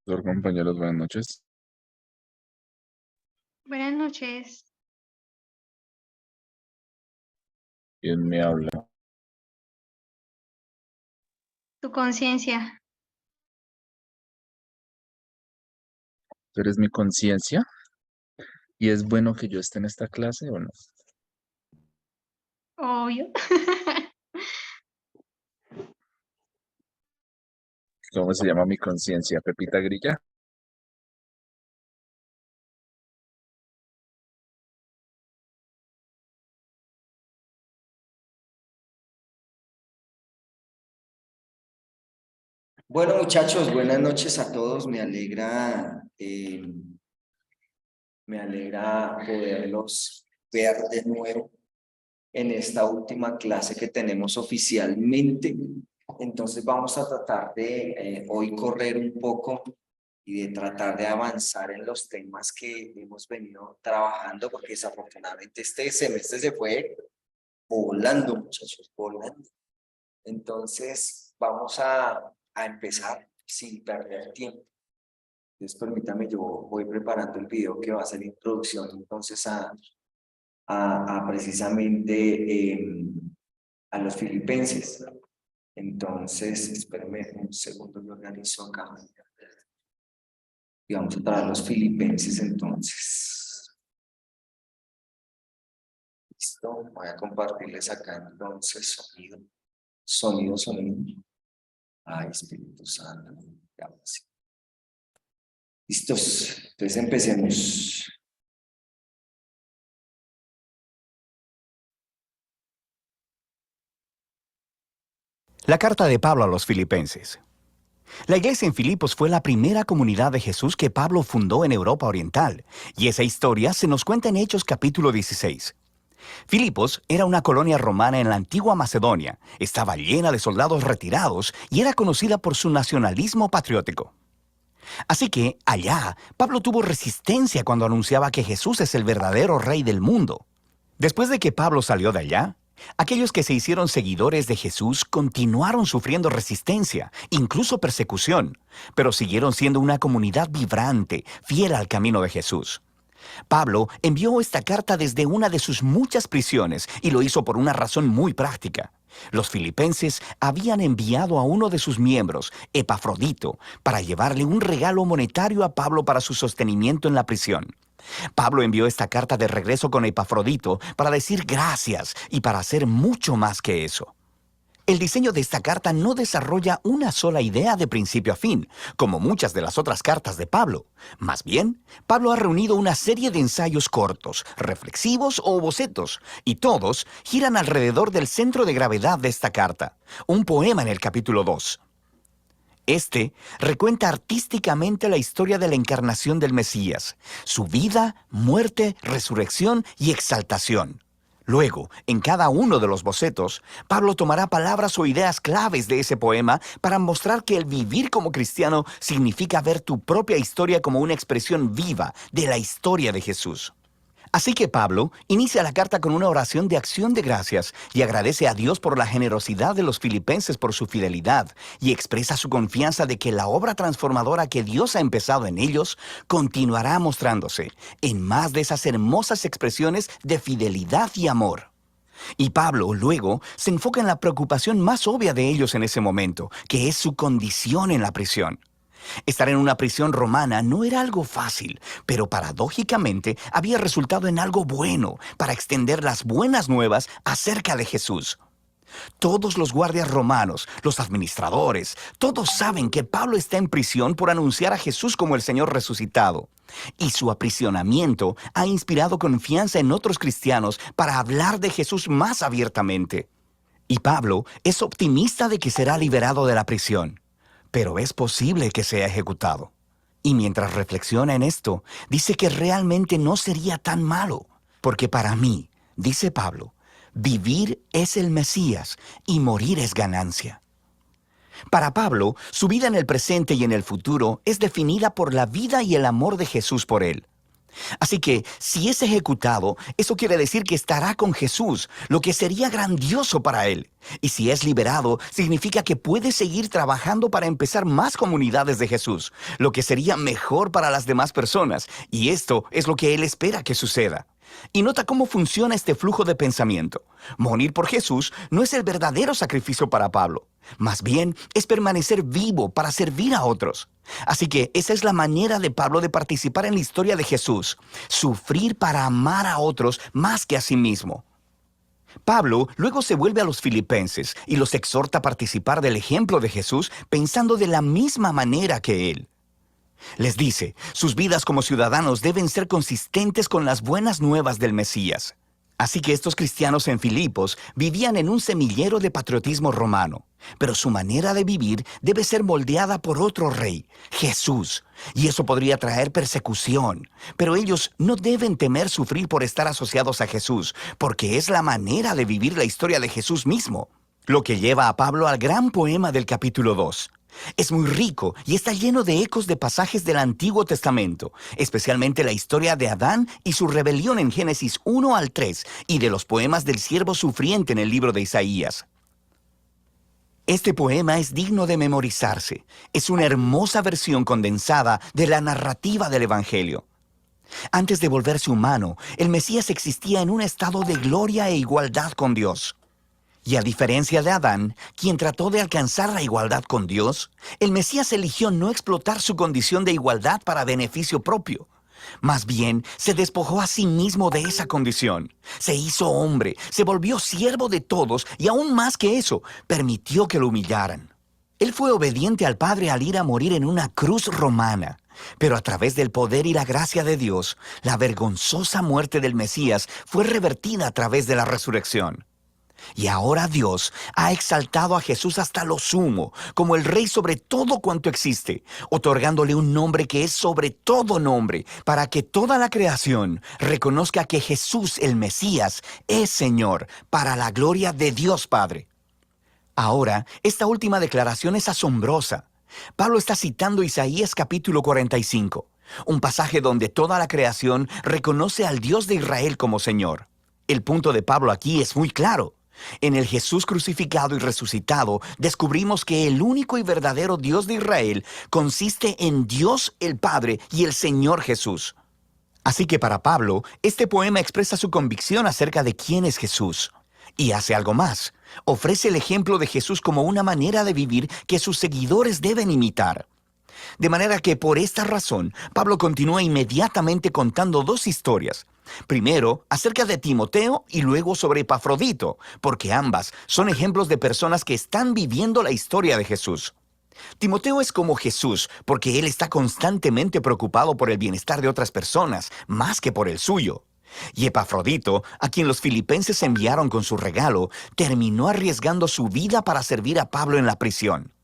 Compañeros, buenas noches. Buenas noches. ¿Quién me habla? Tu conciencia. ¿Tú eres mi conciencia? ¿Y es bueno que yo esté en esta clase o no? Obvio. ¿Cómo se llama mi conciencia? ¿Pepita Grilla? Bueno, muchachos, buenas noches a todos. Me alegra poderlos ver de nuevo en esta última clase que tenemos oficialmente. Entonces vamos a tratar de hoy correr un poco y de tratar de avanzar en los temas que hemos venido trabajando, porque desafortunadamente este semestre se fue volando, muchachos, volando. Entonces vamos a empezar sin perder tiempo. Entonces, permítame, yo voy preparando el video que va a ser introducción entonces a precisamente a los filipenses. Entonces, espérenme un segundo, me organizo acá. Y vamos a traer los filipenses entonces. Listo, voy a compartirles acá entonces sonido. Sonido. Ay, Espíritu Santo. Ya, sí. Listos, entonces empecemos. La carta de Pablo a los Filipenses. La iglesia en Filipos fue la primera comunidad de Jesús que Pablo fundó en Europa Oriental, y esa historia se nos cuenta en Hechos capítulo 16. Filipos era una colonia romana en la antigua Macedonia, estaba llena de soldados retirados y era conocida por su nacionalismo patriótico. Así que, allá, Pablo tuvo resistencia cuando anunciaba que Jesús es el verdadero rey del mundo. Después de que Pablo salió de allá, aquellos que se hicieron seguidores de Jesús continuaron sufriendo resistencia, incluso persecución, pero siguieron siendo una comunidad vibrante, fiel al camino de Jesús. Pablo envió esta carta desde una de sus muchas prisiones y lo hizo por una razón muy práctica. Los filipenses habían enviado a uno de sus miembros, Epafrodito, para llevarle un regalo monetario a Pablo para su sostenimiento en la prisión. Pablo envió esta carta de regreso con Epafrodito para decir gracias y para hacer mucho más que eso. El diseño de esta carta no desarrolla una sola idea de principio a fin, como muchas de las otras cartas de Pablo. Más bien, Pablo ha reunido una serie de ensayos cortos, reflexivos o bocetos, y todos giran alrededor del centro de gravedad de esta carta, un poema en el capítulo 2. Este recuenta artísticamente la historia de la encarnación del Mesías, su vida, muerte, resurrección y exaltación. Luego, en cada uno de los bocetos, Pablo tomará palabras o ideas claves de ese poema para mostrar que el vivir como cristiano significa ver tu propia historia como una expresión viva de la historia de Jesús. Así que Pablo inicia la carta con una oración de acción de gracias y agradece a Dios por la generosidad de los filipenses por su fidelidad y expresa su confianza de que la obra transformadora que Dios ha empezado en ellos continuará mostrándose en más de esas hermosas expresiones de fidelidad y amor. Y Pablo luego se enfoca en la preocupación más obvia de ellos en ese momento, que es su condición en la prisión. Estar en una prisión romana no era algo fácil, pero paradójicamente había resultado en algo bueno para extender las buenas nuevas acerca de Jesús. Todos los guardias romanos, los administradores, todos saben que Pablo está en prisión por anunciar a Jesús como el Señor resucitado. Y su aprisionamiento ha inspirado confianza en otros cristianos para hablar de Jesús más abiertamente. Y Pablo es optimista de que será liberado de la prisión, pero es posible que sea ejecutado. Y mientras reflexiona en esto, dice que realmente no sería tan malo, porque para mí, dice Pablo, vivir es el Mesías y morir es ganancia. Para Pablo, su vida en el presente y en el futuro es definida por la vida y el amor de Jesús por él. Así que, si es ejecutado, eso quiere decir que estará con Jesús, lo que sería grandioso para él. Y si es liberado, significa que puede seguir trabajando para empezar más comunidades de Jesús, lo que sería mejor para las demás personas. Y esto es lo que él espera que suceda. Y nota cómo funciona este flujo de pensamiento. Morir por Jesús no es el verdadero sacrificio para Pablo. Más bien, es permanecer vivo para servir a otros. Así que esa es la manera de Pablo de participar en la historia de Jesús. Sufrir para amar a otros más que a sí mismo. Pablo luego se vuelve a los filipenses y los exhorta a participar del ejemplo de Jesús pensando de la misma manera que él. Les dice, sus vidas como ciudadanos deben ser consistentes con las buenas nuevas del Mesías. Así que estos cristianos en Filipos vivían en un semillero de patriotismo romano, pero su manera de vivir debe ser moldeada por otro rey, Jesús, y eso podría traer persecución. Pero ellos no deben temer sufrir por estar asociados a Jesús, porque es la manera de vivir la historia de Jesús mismo, lo que lleva a Pablo al gran poema del capítulo 2. Es muy rico y está lleno de ecos de pasajes del Antiguo Testamento, especialmente la historia de Adán y su rebelión en Génesis 1 al 3 y de los poemas del siervo sufriente en el libro de Isaías. Este poema es digno de memorizarse. Es una hermosa versión condensada de la narrativa del Evangelio. Antes de volverse humano, el Mesías existía en un estado de gloria e igualdad con Dios. Y a diferencia de Adán, quien trató de alcanzar la igualdad con Dios, el Mesías eligió no explotar su condición de igualdad para beneficio propio. Más bien, se despojó a sí mismo de esa condición. Se hizo hombre, se volvió siervo de todos y aún más que eso, permitió que lo humillaran. Él fue obediente al Padre al ir a morir en una cruz romana. Pero a través del poder y la gracia de Dios, la vergonzosa muerte del Mesías fue revertida a través de la resurrección. Y ahora Dios ha exaltado a Jesús hasta lo sumo, como el Rey sobre todo cuanto existe, otorgándole un nombre que es sobre todo nombre, para que toda la creación reconozca que Jesús, el Mesías, es Señor, para la gloria de Dios Padre. Ahora, esta última declaración es asombrosa. Pablo está citando Isaías capítulo 45, un pasaje donde toda la creación reconoce al Dios de Israel como Señor. El punto de Pablo aquí es muy claro. En el Jesús crucificado y resucitado, descubrimos que el único y verdadero Dios de Israel consiste en Dios el Padre y el Señor Jesús. Así que para Pablo, este poema expresa su convicción acerca de quién es Jesús. Y hace algo más. Ofrece el ejemplo de Jesús como una manera de vivir que sus seguidores deben imitar. De manera que por esta razón, Pablo continúa inmediatamente contando dos historias. Primero, acerca de Timoteo y luego sobre Epafrodito, porque ambas son ejemplos de personas que están viviendo la historia de Jesús. Timoteo es como Jesús, porque él está constantemente preocupado por el bienestar de otras personas, más que por el suyo. Y Epafrodito, a quien los filipenses enviaron con su regalo, terminó arriesgando su vida para servir a Pablo en la prisión.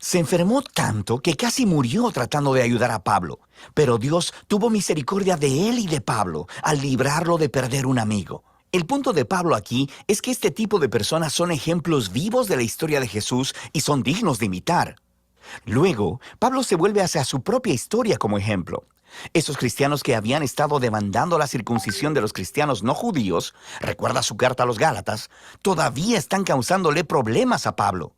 Se enfermó tanto que casi murió tratando de ayudar a Pablo, pero Dios tuvo misericordia de él y de Pablo al librarlo de perder un amigo. El punto de Pablo aquí es que este tipo de personas son ejemplos vivos de la historia de Jesús y son dignos de imitar. Luego, Pablo se vuelve hacia su propia historia como ejemplo. Esos cristianos que habían estado demandando la circuncisión de los cristianos no judíos, recuerda su carta a los Gálatas, todavía están causándole problemas a Pablo.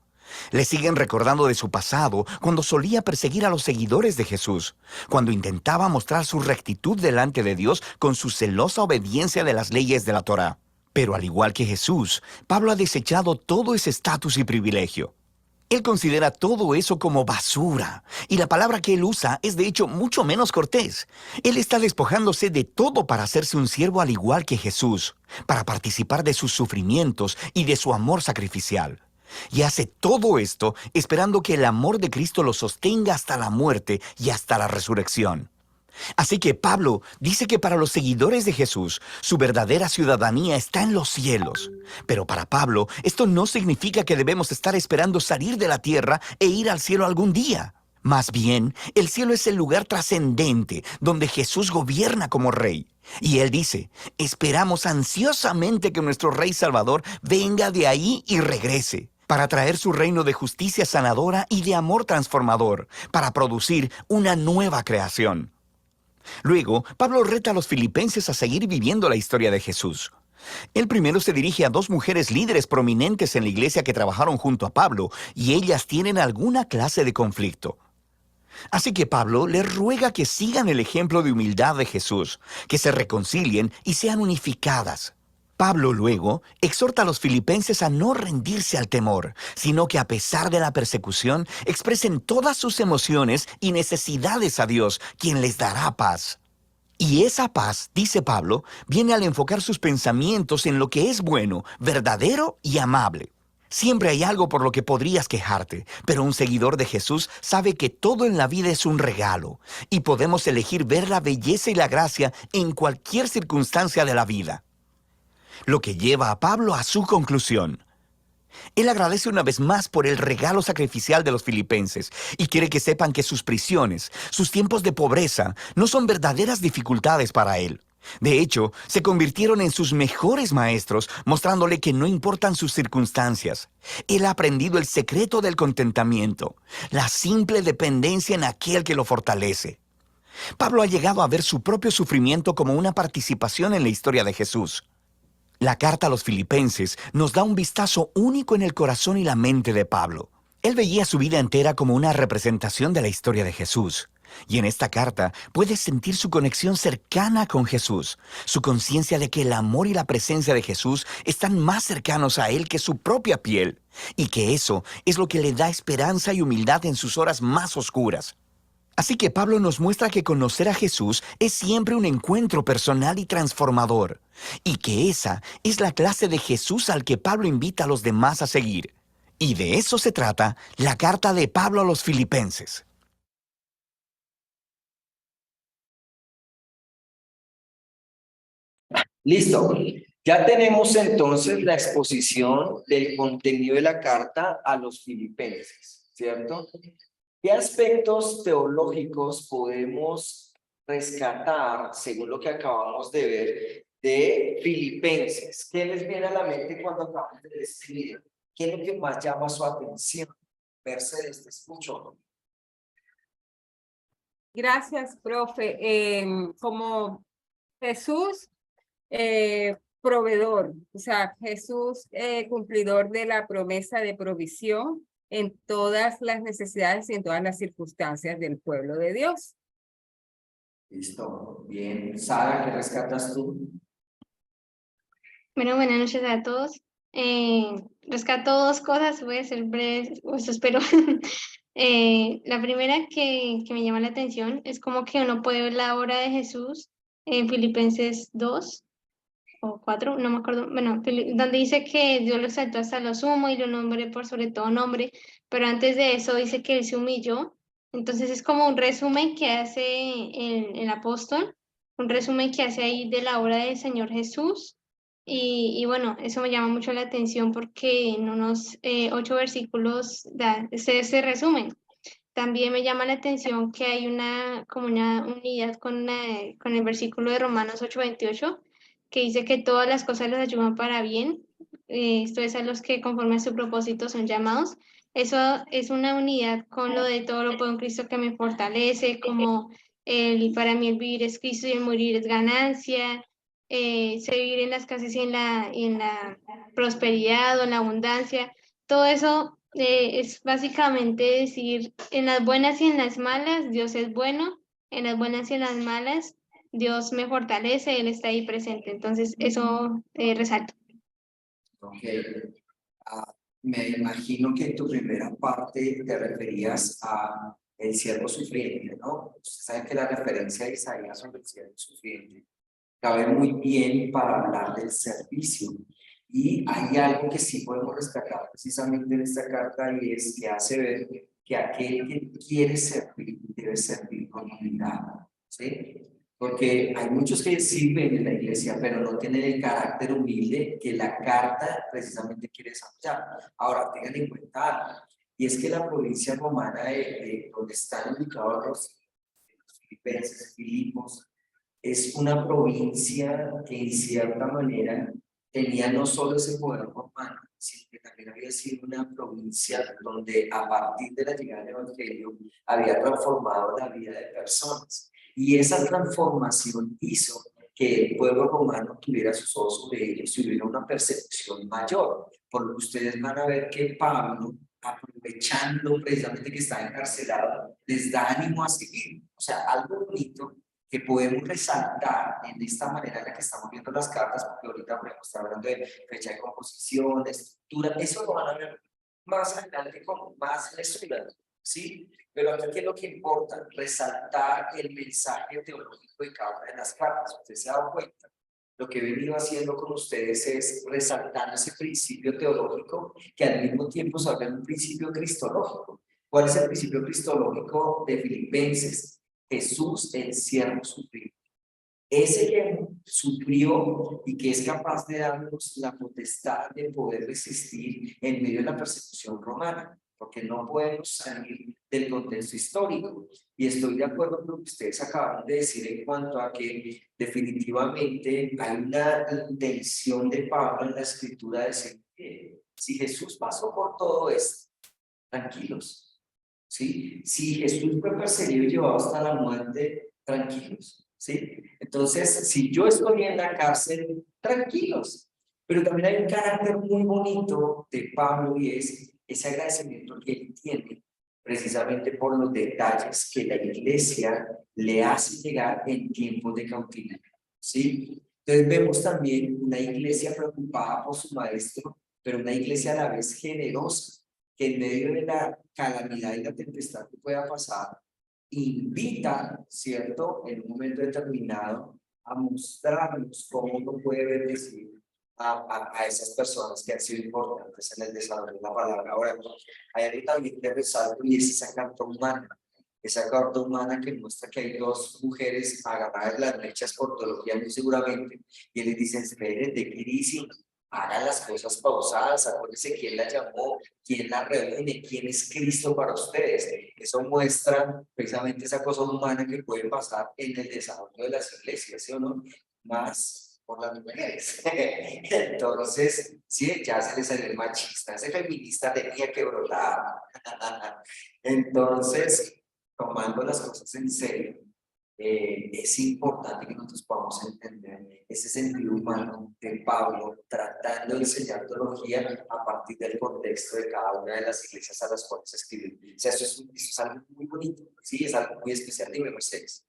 Le siguen recordando de su pasado cuando solía perseguir a los seguidores de Jesús, cuando intentaba mostrar su rectitud delante de Dios con su celosa obediencia de las leyes de la Torá. Pero al igual que Jesús, Pablo ha desechado todo ese estatus y privilegio. Él considera todo eso como basura, y la palabra que él usa es de hecho mucho menos cortés. Él está despojándose de todo para hacerse un siervo al igual que Jesús, para participar de sus sufrimientos y de su amor sacrificial. Y hace todo esto esperando que el amor de Cristo lo sostenga hasta la muerte y hasta la resurrección. Así que Pablo dice que para los seguidores de Jesús, su verdadera ciudadanía está en los cielos. Pero para Pablo, esto no significa que debemos estar esperando salir de la tierra e ir al cielo algún día. Más bien, el cielo es el lugar trascendente donde Jesús gobierna como Rey. Y él dice, esperamos ansiosamente que nuestro Rey Salvador venga de ahí y regrese, para traer su reino de justicia sanadora y de amor transformador, para producir una nueva creación. Luego, Pablo reta a los filipenses a seguir viviendo la historia de Jesús. Él primero se dirige a dos mujeres líderes prominentes en la iglesia que trabajaron junto a Pablo, y ellas tienen alguna clase de conflicto. Así que Pablo les ruega que sigan el ejemplo de humildad de Jesús, que se reconcilien y sean unificadas. Pablo luego exhorta a los filipenses a no rendirse al temor, sino que a pesar de la persecución, expresen todas sus emociones y necesidades a Dios, quien les dará paz. Y esa paz, dice Pablo, viene al enfocar sus pensamientos en lo que es bueno, verdadero y amable. Siempre hay algo por lo que podrías quejarte, pero un seguidor de Jesús sabe que todo en la vida es un regalo, y podemos elegir ver la belleza y la gracia en cualquier circunstancia de la vida. Lo que lleva a Pablo a su conclusión. Él agradece una vez más por el regalo sacrificial de los filipenses y quiere que sepan que sus prisiones, sus tiempos de pobreza, no son verdaderas dificultades para él. De hecho, se convirtieron en sus mejores maestros, mostrándole que no importan sus circunstancias. Él ha aprendido el secreto del contentamiento, la simple dependencia en aquel que lo fortalece. Pablo ha llegado a ver su propio sufrimiento como una participación en la historia de Jesús. La carta a los filipenses nos da un vistazo único en el corazón y la mente de Pablo. Él veía su vida entera como una representación de la historia de Jesús. Y en esta carta puedes sentir su conexión cercana con Jesús, su conciencia de que el amor y la presencia de Jesús están más cercanos a él que su propia piel, y que eso es lo que le da esperanza y humildad en sus horas más oscuras. Así que Pablo nos muestra que conocer a Jesús es siempre un encuentro personal y transformador, y que esa es la clase de Jesús al que Pablo invita a los demás a seguir. Y de eso se trata la carta de Pablo a los filipenses. Listo. Ya tenemos entonces la exposición del contenido de la carta a los filipenses, ¿cierto? ¿Qué aspectos teológicos podemos rescatar, según lo que acabamos de ver, de Filipenses? ¿Qué les viene a la mente cuando acabamos de ver este video? ¿Qué es lo que más llama su atención? Mercedes, te escucho. Gracias, profe. Como Jesús, proveedor, o sea, Jesús, cumplidor de la promesa de provisión en todas las necesidades y en todas las circunstancias del pueblo de Dios. Listo, bien. Sara, ¿qué rescatas tú? Bueno, buenas noches a todos. Rescato dos cosas, voy a ser breve, o eso espero. La primera que me llama la atención es como que uno puede ver la obra de Jesús en Filipenses 2 o 4, no me acuerdo, bueno, donde dice que Dios lo exaltó hasta lo sumo y lo nombré por sobre todo nombre, pero antes de eso dice que Él se humilló. Entonces es como un resumen que hace el apóstol, un resumen que hace ahí de la obra del Señor Jesús. Y bueno, eso me llama mucho la atención porque en unos 8 versículos da ese resumen. También me llama la atención que hay como una unidad con el versículo de Romanos 8:28, que dice que todas las cosas les ayudan para bien. Esto es a los que conforme a su propósito son llamados. Eso es una unidad con lo de todo lo puedo en Cristo que me fortalece, como para mí el vivir es Cristo y el morir es ganancia. Sé vivir en la escasez y en la prosperidad o en la abundancia. Todo eso es básicamente decir, en las buenas y en las malas, Dios es bueno, en las buenas y en las malas, Dios me fortalece, Él está ahí presente. Entonces, eso resalto. Ok. Me imagino que en tu primera parte te referías a el siervo sufriente, ¿no? Usted sabe que la referencia de Isaías sobre el siervo sufriente cabe muy bien para hablar del servicio. Y hay algo que sí podemos rescatar precisamente en esta carta, y es que hace ver que aquel que quiere servir debe servir con humildad, ¿sí? Porque hay muchos que sirven en la iglesia, pero no tienen el carácter humilde que la carta precisamente quiere desarrollar. Ahora, tengan en cuenta algo, y es que la provincia romana donde están ubicados los filipenses, Filipos, es una provincia que en cierta manera tenía no solo ese poder romano, sino que también había sido una provincia donde a partir de la llegada del Evangelio había transformado la vida de personas. Y esa transformación hizo que el pueblo romano tuviera sus ojos sobre ellos y hubiera una persecución mayor. Por lo que ustedes van a ver que Pablo, aprovechando precisamente que está encarcelado, les da ánimo a seguir. O sea, algo bonito que podemos resaltar en esta manera en la que estamos viendo las cartas, porque ahorita por ejemplo está hablando de fecha de composición, de estructura, eso lo van a ver más adelante con más lectura, ¿sí? Pero aquí, ¿qué es lo que importa? Resaltar el mensaje teológico de cada una de las cartas. Usted se ha dado cuenta. Lo que he venido haciendo con ustedes es resaltar ese principio teológico que al mismo tiempo se habla de un principio cristológico. ¿Cuál es el principio cristológico de Filipenses? Jesús, el siervo sufrido. Ese que sufrió y que es capaz de darnos la potestad de poder resistir en medio de la persecución romana, porque no podemos salir del contexto histórico. Y estoy de acuerdo con lo que ustedes acaban de decir en cuanto a que definitivamente hay una intención de Pablo en la escritura de decir que si Jesús pasó por todo esto, tranquilos, ¿sí? Si Jesús fue perseguido y llevado hasta la muerte, tranquilos, ¿sí? Entonces, si yo estoy en la cárcel, tranquilos. Pero también hay un carácter muy bonito de Pablo y es ese agradecimiento que él tiene precisamente por los detalles que la iglesia le hace llegar en tiempos de cautiverio, ¿sí? Entonces vemos también una iglesia preocupada por su maestro, pero una iglesia a la vez generosa, que en medio de la calamidad y la tempestad que pueda pasar, invita, ¿cierto?, en un momento determinado a mostrarnos cómo uno puede bendecir a esas personas que han sido importantes en el desarrollo de la palabra. Ahora, hay algo también que resalto y es esa carta humana que muestra que hay dos mujeres agarradas de las mechas por teología muy seguramente, y él les dice, esperen de crisis, hagan las cosas pausadas, acuérdense quién la llamó, quién la reúne, quién es Cristo para ustedes. Eso muestra precisamente esa cosa humana que puede pasar en el desarrollo de las iglesias, ¿sí o no? Más por las mujeres. Entonces, sí, ya se les salió el machista, ese feminista tenía que brotar. Entonces, tomando las cosas en serio, es importante que nosotros podamos entender ese sentido humano de Pablo tratando de enseñar teología a partir del contexto de cada una de las iglesias a las cuales escribió. O sea, eso es algo muy bonito, sí, es algo muy especial. Dime, Mercedes.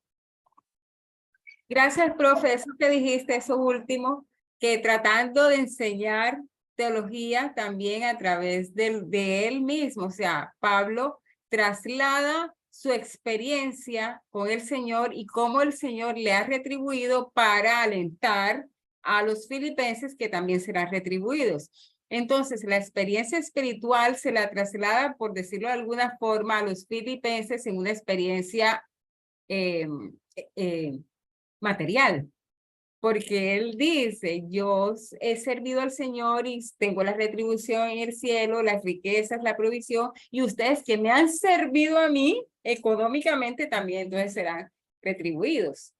Gracias, profe. Eso que dijiste, eso último, que tratando de enseñar teología también a través de él mismo, o sea, Pablo traslada su experiencia con el Señor y cómo el Señor le ha retribuido para alentar a los filipenses que también serán retribuidos. Entonces, la experiencia espiritual se la traslada, por decirlo de alguna forma, a los filipenses en una experiencia material, porque él dice, yo he servido al Señor y tengo la retribución en el cielo, las riquezas, la provisión, y ustedes que me han servido a mí económicamente también entonces serán retribuidos.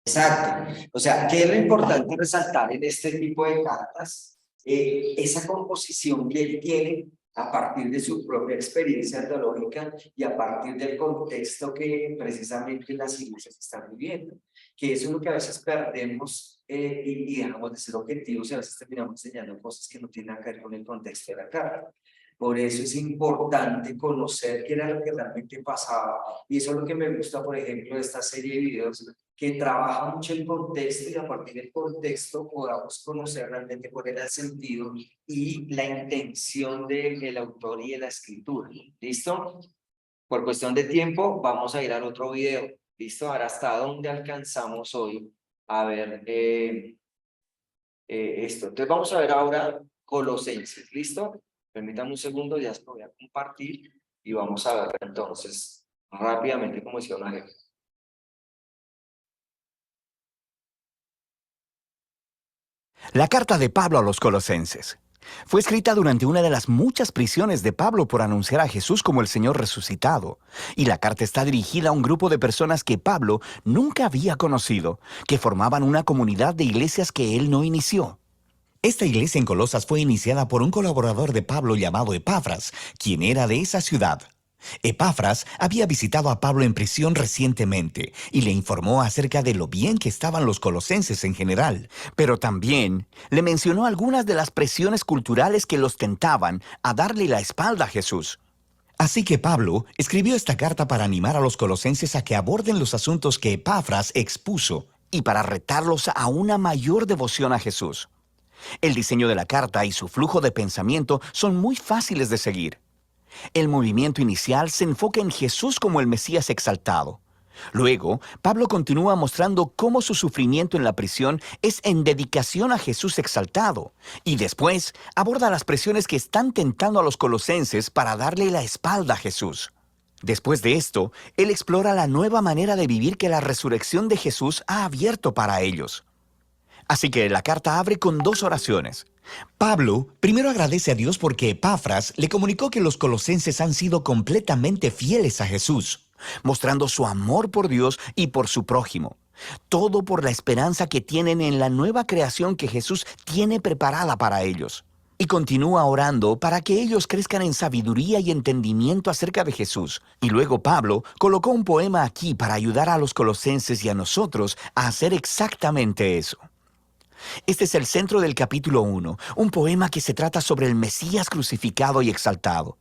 Exacto. O sea, ¿qué es lo importante resaltar en este tipo de cartas? Esa composición que él tiene a partir de su propia experiencia teológica y a partir del contexto que precisamente las iglesias están viviendo. Que eso es lo que a veces perdemos y dejamos de ser objetivos y a veces terminamos enseñando cosas que no tienen nada que ver con el contexto de la carta. Por eso es importante conocer qué era lo que realmente pasaba. Y eso es lo que me gusta, por ejemplo, de esta serie de videos, que trabaja mucho el contexto y a partir del contexto podamos conocer realmente cuál era el sentido y la intención del autor y de la escritura. ¿Listo? Por cuestión de tiempo, vamos a ir al otro video. ¿Listo? Ahora, ¿hasta dónde alcanzamos hoy a ver esto? Entonces, vamos a ver ahora Colosenses. ¿Listo? Permítanme un segundo, ya lo voy a compartir y vamos a ver entonces rápidamente cómo decía una ejemplo. La carta de Pablo a los Colosenses fue escrita durante una de las muchas prisiones de Pablo por anunciar a Jesús como el Señor resucitado. Y la carta está dirigida a un grupo de personas que Pablo nunca había conocido, que formaban una comunidad de iglesias que él no inició. Esta iglesia en Colosas fue iniciada por un colaborador de Pablo llamado Epafras, quien era de esa ciudad. Epafras había visitado a Pablo en prisión recientemente y le informó acerca de lo bien que estaban los colosenses en general, pero también le mencionó algunas de las presiones culturales que los tentaban a darle la espalda a Jesús. Así que Pablo escribió esta carta para animar a los colosenses a que aborden los asuntos que Epafras expuso y para retarlos a una mayor devoción a Jesús. El diseño de la carta y su flujo de pensamiento son muy fáciles de seguir. El movimiento inicial se enfoca en Jesús como el Mesías exaltado. Luego, Pablo continúa mostrando cómo su sufrimiento en la prisión es en dedicación a Jesús exaltado, y después aborda las presiones que están tentando a los colosenses para darle la espalda a Jesús. Después de esto, él explora la nueva manera de vivir que la resurrección de Jesús ha abierto para ellos. Así que la carta abre con 2 oraciones. Pablo primero agradece a Dios porque Epafras le comunicó que los colosenses han sido completamente fieles a Jesús, mostrando su amor por Dios y por su prójimo. Todo por la esperanza que tienen en la nueva creación que Jesús tiene preparada para ellos. Y continúa orando para que ellos crezcan en sabiduría y entendimiento acerca de Jesús. Y luego Pablo colocó un poema aquí para ayudar a los colosenses y a nosotros a hacer exactamente eso. Este es el centro del capítulo 1, un poema que se trata sobre el Mesías crucificado y exaltado.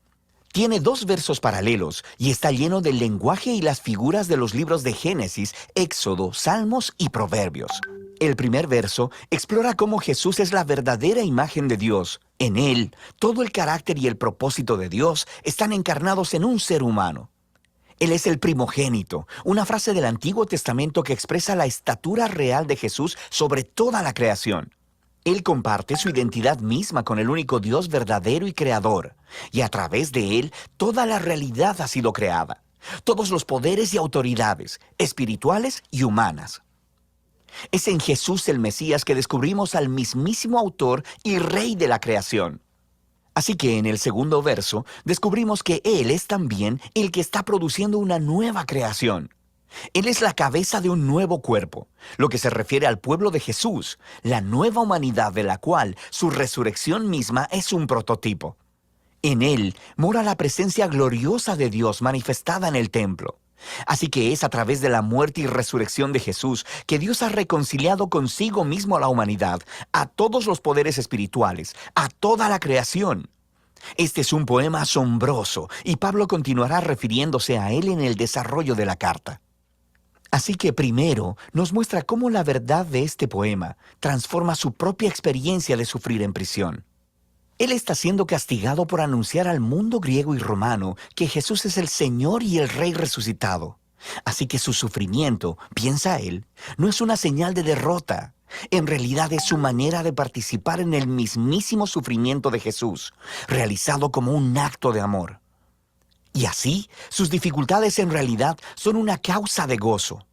Tiene 2 versos paralelos y está lleno del lenguaje y las figuras de los libros de Génesis, Éxodo, Salmos y Proverbios. El primer verso explora cómo Jesús es la verdadera imagen de Dios. En él, todo el carácter y el propósito de Dios están encarnados en un ser humano. Él es el primogénito, una frase del Antiguo Testamento que expresa la estatura real de Jesús sobre toda la creación. Él comparte su identidad misma con el único Dios verdadero y creador, y a través de él toda la realidad ha sido creada, todos los poderes y autoridades, espirituales y humanas. Es en Jesús el Mesías que descubrimos al mismísimo autor y rey de la creación. Así que en el segundo verso descubrimos que Él es también el que está produciendo una nueva creación. Él es la cabeza de un nuevo cuerpo, lo que se refiere al pueblo de Jesús, la nueva humanidad de la cual su resurrección misma es un prototipo. En Él mora la presencia gloriosa de Dios manifestada en el templo. Así que es a través de la muerte y resurrección de Jesús que Dios ha reconciliado consigo mismo a la humanidad, a todos los poderes espirituales, a toda la creación. Este es un poema asombroso y Pablo continuará refiriéndose a él en el desarrollo de la carta. Así que primero nos muestra cómo la verdad de este poema transforma su propia experiencia de sufrir en prisión. Él está siendo castigado por anunciar al mundo griego y romano que Jesús es el Señor y el Rey resucitado. Así que su sufrimiento, piensa él, no es una señal de derrota. En realidad es su manera de participar en el mismísimo sufrimiento de Jesús, realizado como un acto de amor. Y así, sus dificultades en realidad son una causa de gozo.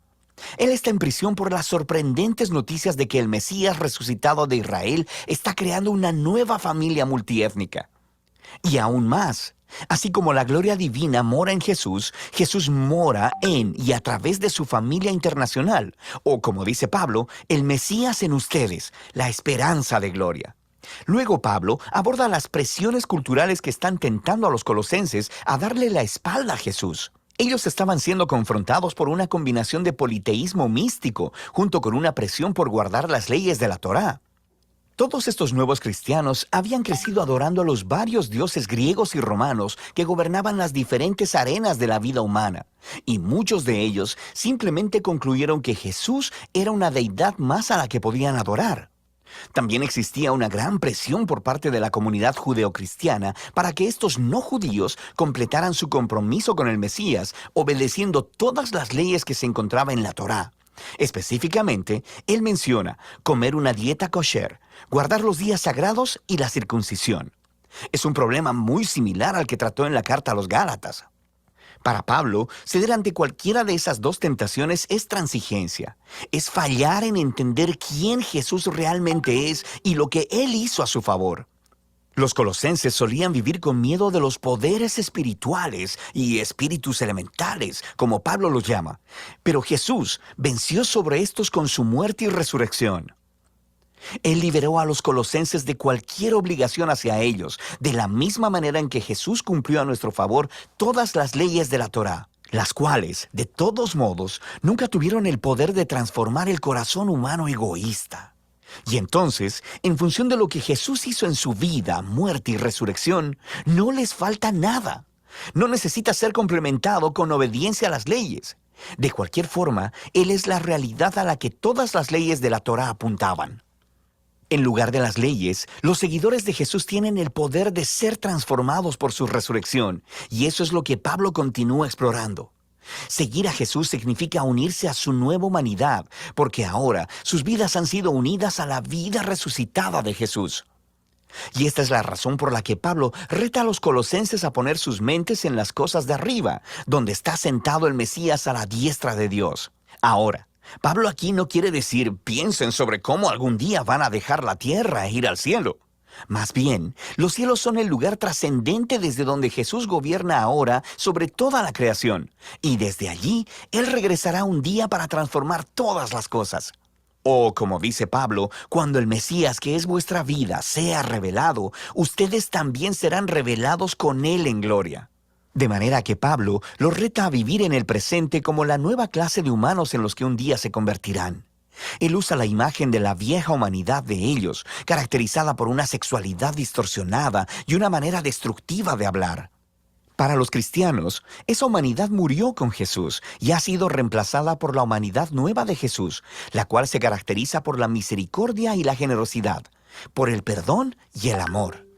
Él está en prisión por las sorprendentes noticias de que el Mesías resucitado de Israel está creando una nueva familia multiétnica. Y aún más, así como la gloria divina mora en Jesús, Jesús mora en y a través de su familia internacional, o como dice Pablo, el Mesías en ustedes, la esperanza de gloria. Luego Pablo aborda las presiones culturales que están tentando a los colosenses a darle la espalda a Jesús. Ellos estaban siendo confrontados por una combinación de politeísmo místico, junto con una presión por guardar las leyes de la Torá. Todos estos nuevos cristianos habían crecido adorando a los varios dioses griegos y romanos que gobernaban las diferentes arenas de la vida humana, y muchos de ellos simplemente concluyeron que Jesús era una deidad más a la que podían adorar. También existía una gran presión por parte de la comunidad judeocristiana para que estos no judíos completaran su compromiso con el Mesías, obedeciendo todas las leyes que se encontraban en la Torá. Específicamente, él menciona comer una dieta kosher, guardar los días sagrados y la circuncisión. Es un problema muy similar al que trató en la carta a los Gálatas. Para Pablo, ceder ante cualquiera de esas 2 tentaciones es transigencia. Es fallar en entender quién Jesús realmente es y lo que Él hizo a su favor. Los colosenses solían vivir con miedo de los poderes espirituales y espíritus elementales, como Pablo los llama. Pero Jesús venció sobre estos con su muerte y resurrección. Él liberó a los colosenses de cualquier obligación hacia ellos, de la misma manera en que Jesús cumplió a nuestro favor todas las leyes de la Torá, las cuales, de todos modos, nunca tuvieron el poder de transformar el corazón humano egoísta. Y entonces, en función de lo que Jesús hizo en su vida, muerte y resurrección, no les falta nada. No necesita ser complementado con obediencia a las leyes. De cualquier forma, Él es la realidad a la que todas las leyes de la Torá apuntaban. En lugar de las leyes, los seguidores de Jesús tienen el poder de ser transformados por su resurrección, y eso es lo que Pablo continúa explorando. Seguir a Jesús significa unirse a su nueva humanidad, porque ahora sus vidas han sido unidas a la vida resucitada de Jesús. Y esta es la razón por la que Pablo reta a los colosenses a poner sus mentes en las cosas de arriba, donde está sentado el Mesías a la diestra de Dios. Ahora, Pablo aquí no quiere decir piensen sobre cómo algún día van a dejar la tierra e ir al cielo. Más bien, los cielos son el lugar trascendente desde donde Jesús gobierna ahora sobre toda la creación, y desde allí Él regresará un día para transformar todas las cosas. O, como dice Pablo, cuando el Mesías, que es vuestra vida, sea revelado, ustedes también serán revelados con Él en gloria. De manera que Pablo los reta a vivir en el presente como la nueva clase de humanos en los que un día se convertirán. Él usa la imagen de la vieja humanidad de ellos, caracterizada por una sexualidad distorsionada y una manera destructiva de hablar. Para los cristianos, esa humanidad murió con Jesús y ha sido reemplazada por la humanidad nueva de Jesús, la cual se caracteriza por la misericordia y la generosidad, por el perdón y el amor.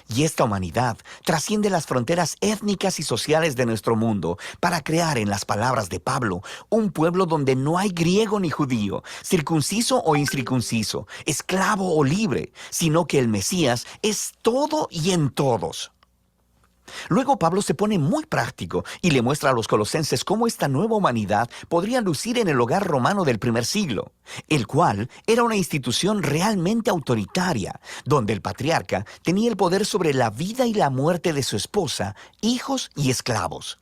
Y esta humanidad trasciende las fronteras étnicas y sociales de nuestro mundo para crear, en las palabras de Pablo, un pueblo donde no hay griego ni judío, circunciso o incircunciso, esclavo o libre, sino que el Mesías es todo y en todos. Luego Pablo se pone muy práctico y le muestra a los colosenses cómo esta nueva humanidad podría lucir en el hogar romano del primer siglo, el cual era una institución realmente autoritaria, donde el patriarca tenía el poder sobre la vida y la muerte de su esposa, hijos y esclavos.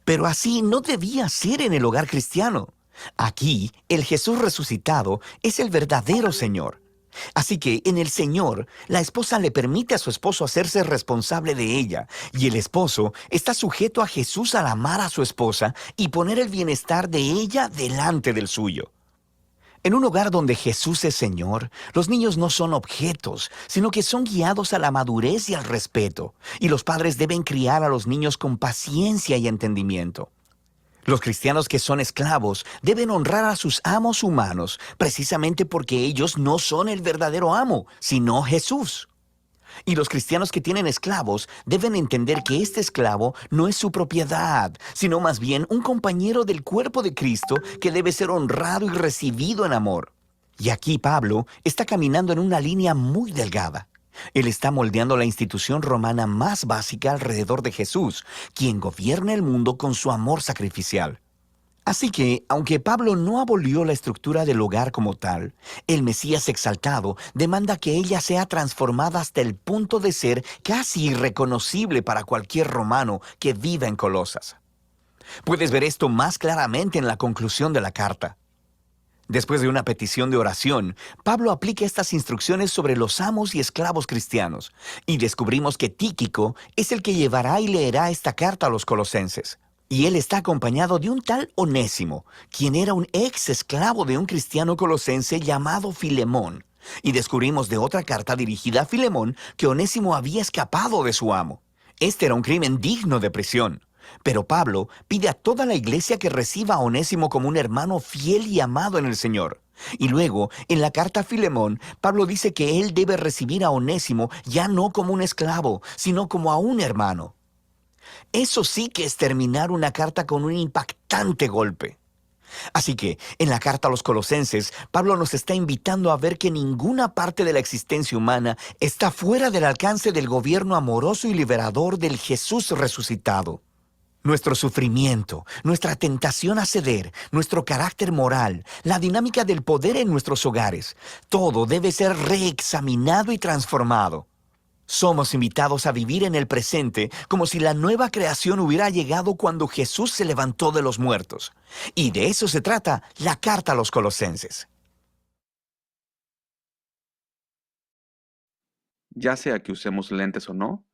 Pero así no debía ser en el hogar cristiano. Aquí, el Jesús resucitado es el verdadero Señor. Así que en el Señor, la esposa le permite a su esposo hacerse responsable de ella, y el esposo está sujeto a Jesús al amar a su esposa y poner el bienestar de ella delante del suyo. En un hogar donde Jesús es Señor, los niños no son objetos, sino que son guiados a la madurez y al respeto, y los padres deben criar a los niños con paciencia y entendimiento. Los cristianos que son esclavos deben honrar a sus amos humanos, precisamente porque ellos no son el verdadero amo, sino Jesús. Y los cristianos que tienen esclavos deben entender que este esclavo no es su propiedad, sino más bien un compañero del cuerpo de Cristo que debe ser honrado y recibido en amor. Y aquí Pablo está caminando en una línea muy delgada. Él está moldeando la institución romana más básica alrededor de Jesús, quien gobierna el mundo con su amor sacrificial. Así que, aunque Pablo no abolió la estructura del hogar como tal, el Mesías exaltado demanda que ella sea transformada hasta el punto de ser casi irreconocible para cualquier romano que viva en Colosas. Puedes ver esto más claramente en la conclusión de la carta. Después de una petición de oración, Pablo aplica estas instrucciones sobre los amos y esclavos cristianos, y descubrimos que Tíquico es el que llevará y leerá esta carta a los colosenses. Y él está acompañado de un tal Onésimo, quien era un ex esclavo de un cristiano colosense llamado Filemón. Y descubrimos de otra carta dirigida a Filemón que Onésimo había escapado de su amo. Este era un crimen digno de prisión. Pero Pablo pide a toda la iglesia que reciba a Onésimo como un hermano fiel y amado en el Señor. Y luego, en la carta a Filemón, Pablo dice que él debe recibir a Onésimo ya no como un esclavo, sino como a un hermano. Eso sí que es terminar una carta con un impactante golpe. Así que, en la carta a los colosenses, Pablo nos está invitando a ver que ninguna parte de la existencia humana está fuera del alcance del gobierno amoroso y liberador del Jesús resucitado. Nuestro sufrimiento, nuestra tentación a ceder, nuestro carácter moral, la dinámica del poder en nuestros hogares, todo debe ser reexaminado y transformado. Somos invitados a vivir en el presente como si la nueva creación hubiera llegado cuando Jesús se levantó de los muertos. Y de eso se trata la carta a los colosenses. ya sea que usemos lentes o no.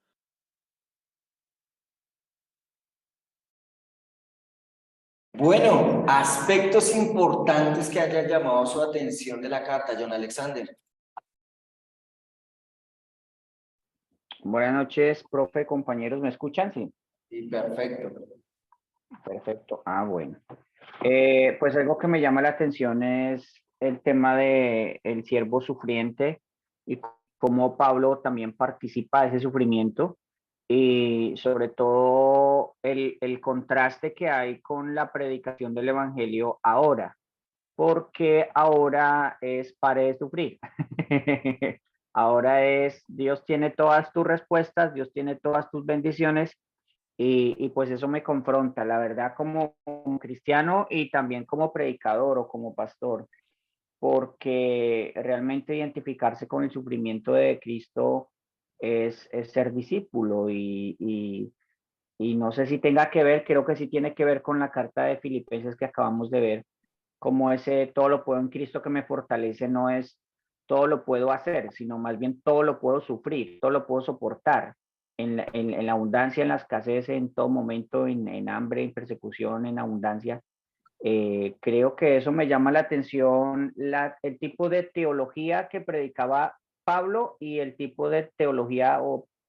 Bueno, aspectos importantes que hayan llamado su atención de la carta, John Alexander. Buenas noches, profe, compañeros, ¿me escuchan? Sí, Sí, perfecto. perfecto. Ah, bueno. Pues algo que me llama la atención es el tema de el siervo sufriente y cómo Pablo también participa de ese sufrimiento y sobre todo el contraste que hay con la predicación del evangelio ahora, porque ahora es pare de sufrir. Ahora es, Dios tiene todas tus respuestas, Dios tiene todas tus bendiciones y pues eso me confronta, la verdad, como cristiano y también como predicador o como pastor, porque realmente identificarse con el sufrimiento de Cristo es ser discípulo y no sé si tenga que ver, creo que sí tiene que ver con la carta de Filipenses que acabamos de ver, como ese todo lo puedo en Cristo que me fortalece, no es todo lo puedo hacer, sino más bien todo lo puedo sufrir, todo lo puedo soportar en la abundancia, en la escasez, en todo momento, en hambre, en persecución, en abundancia. Creo que eso me llama la atención, el tipo de teología que predicaba Pablo y el tipo de teología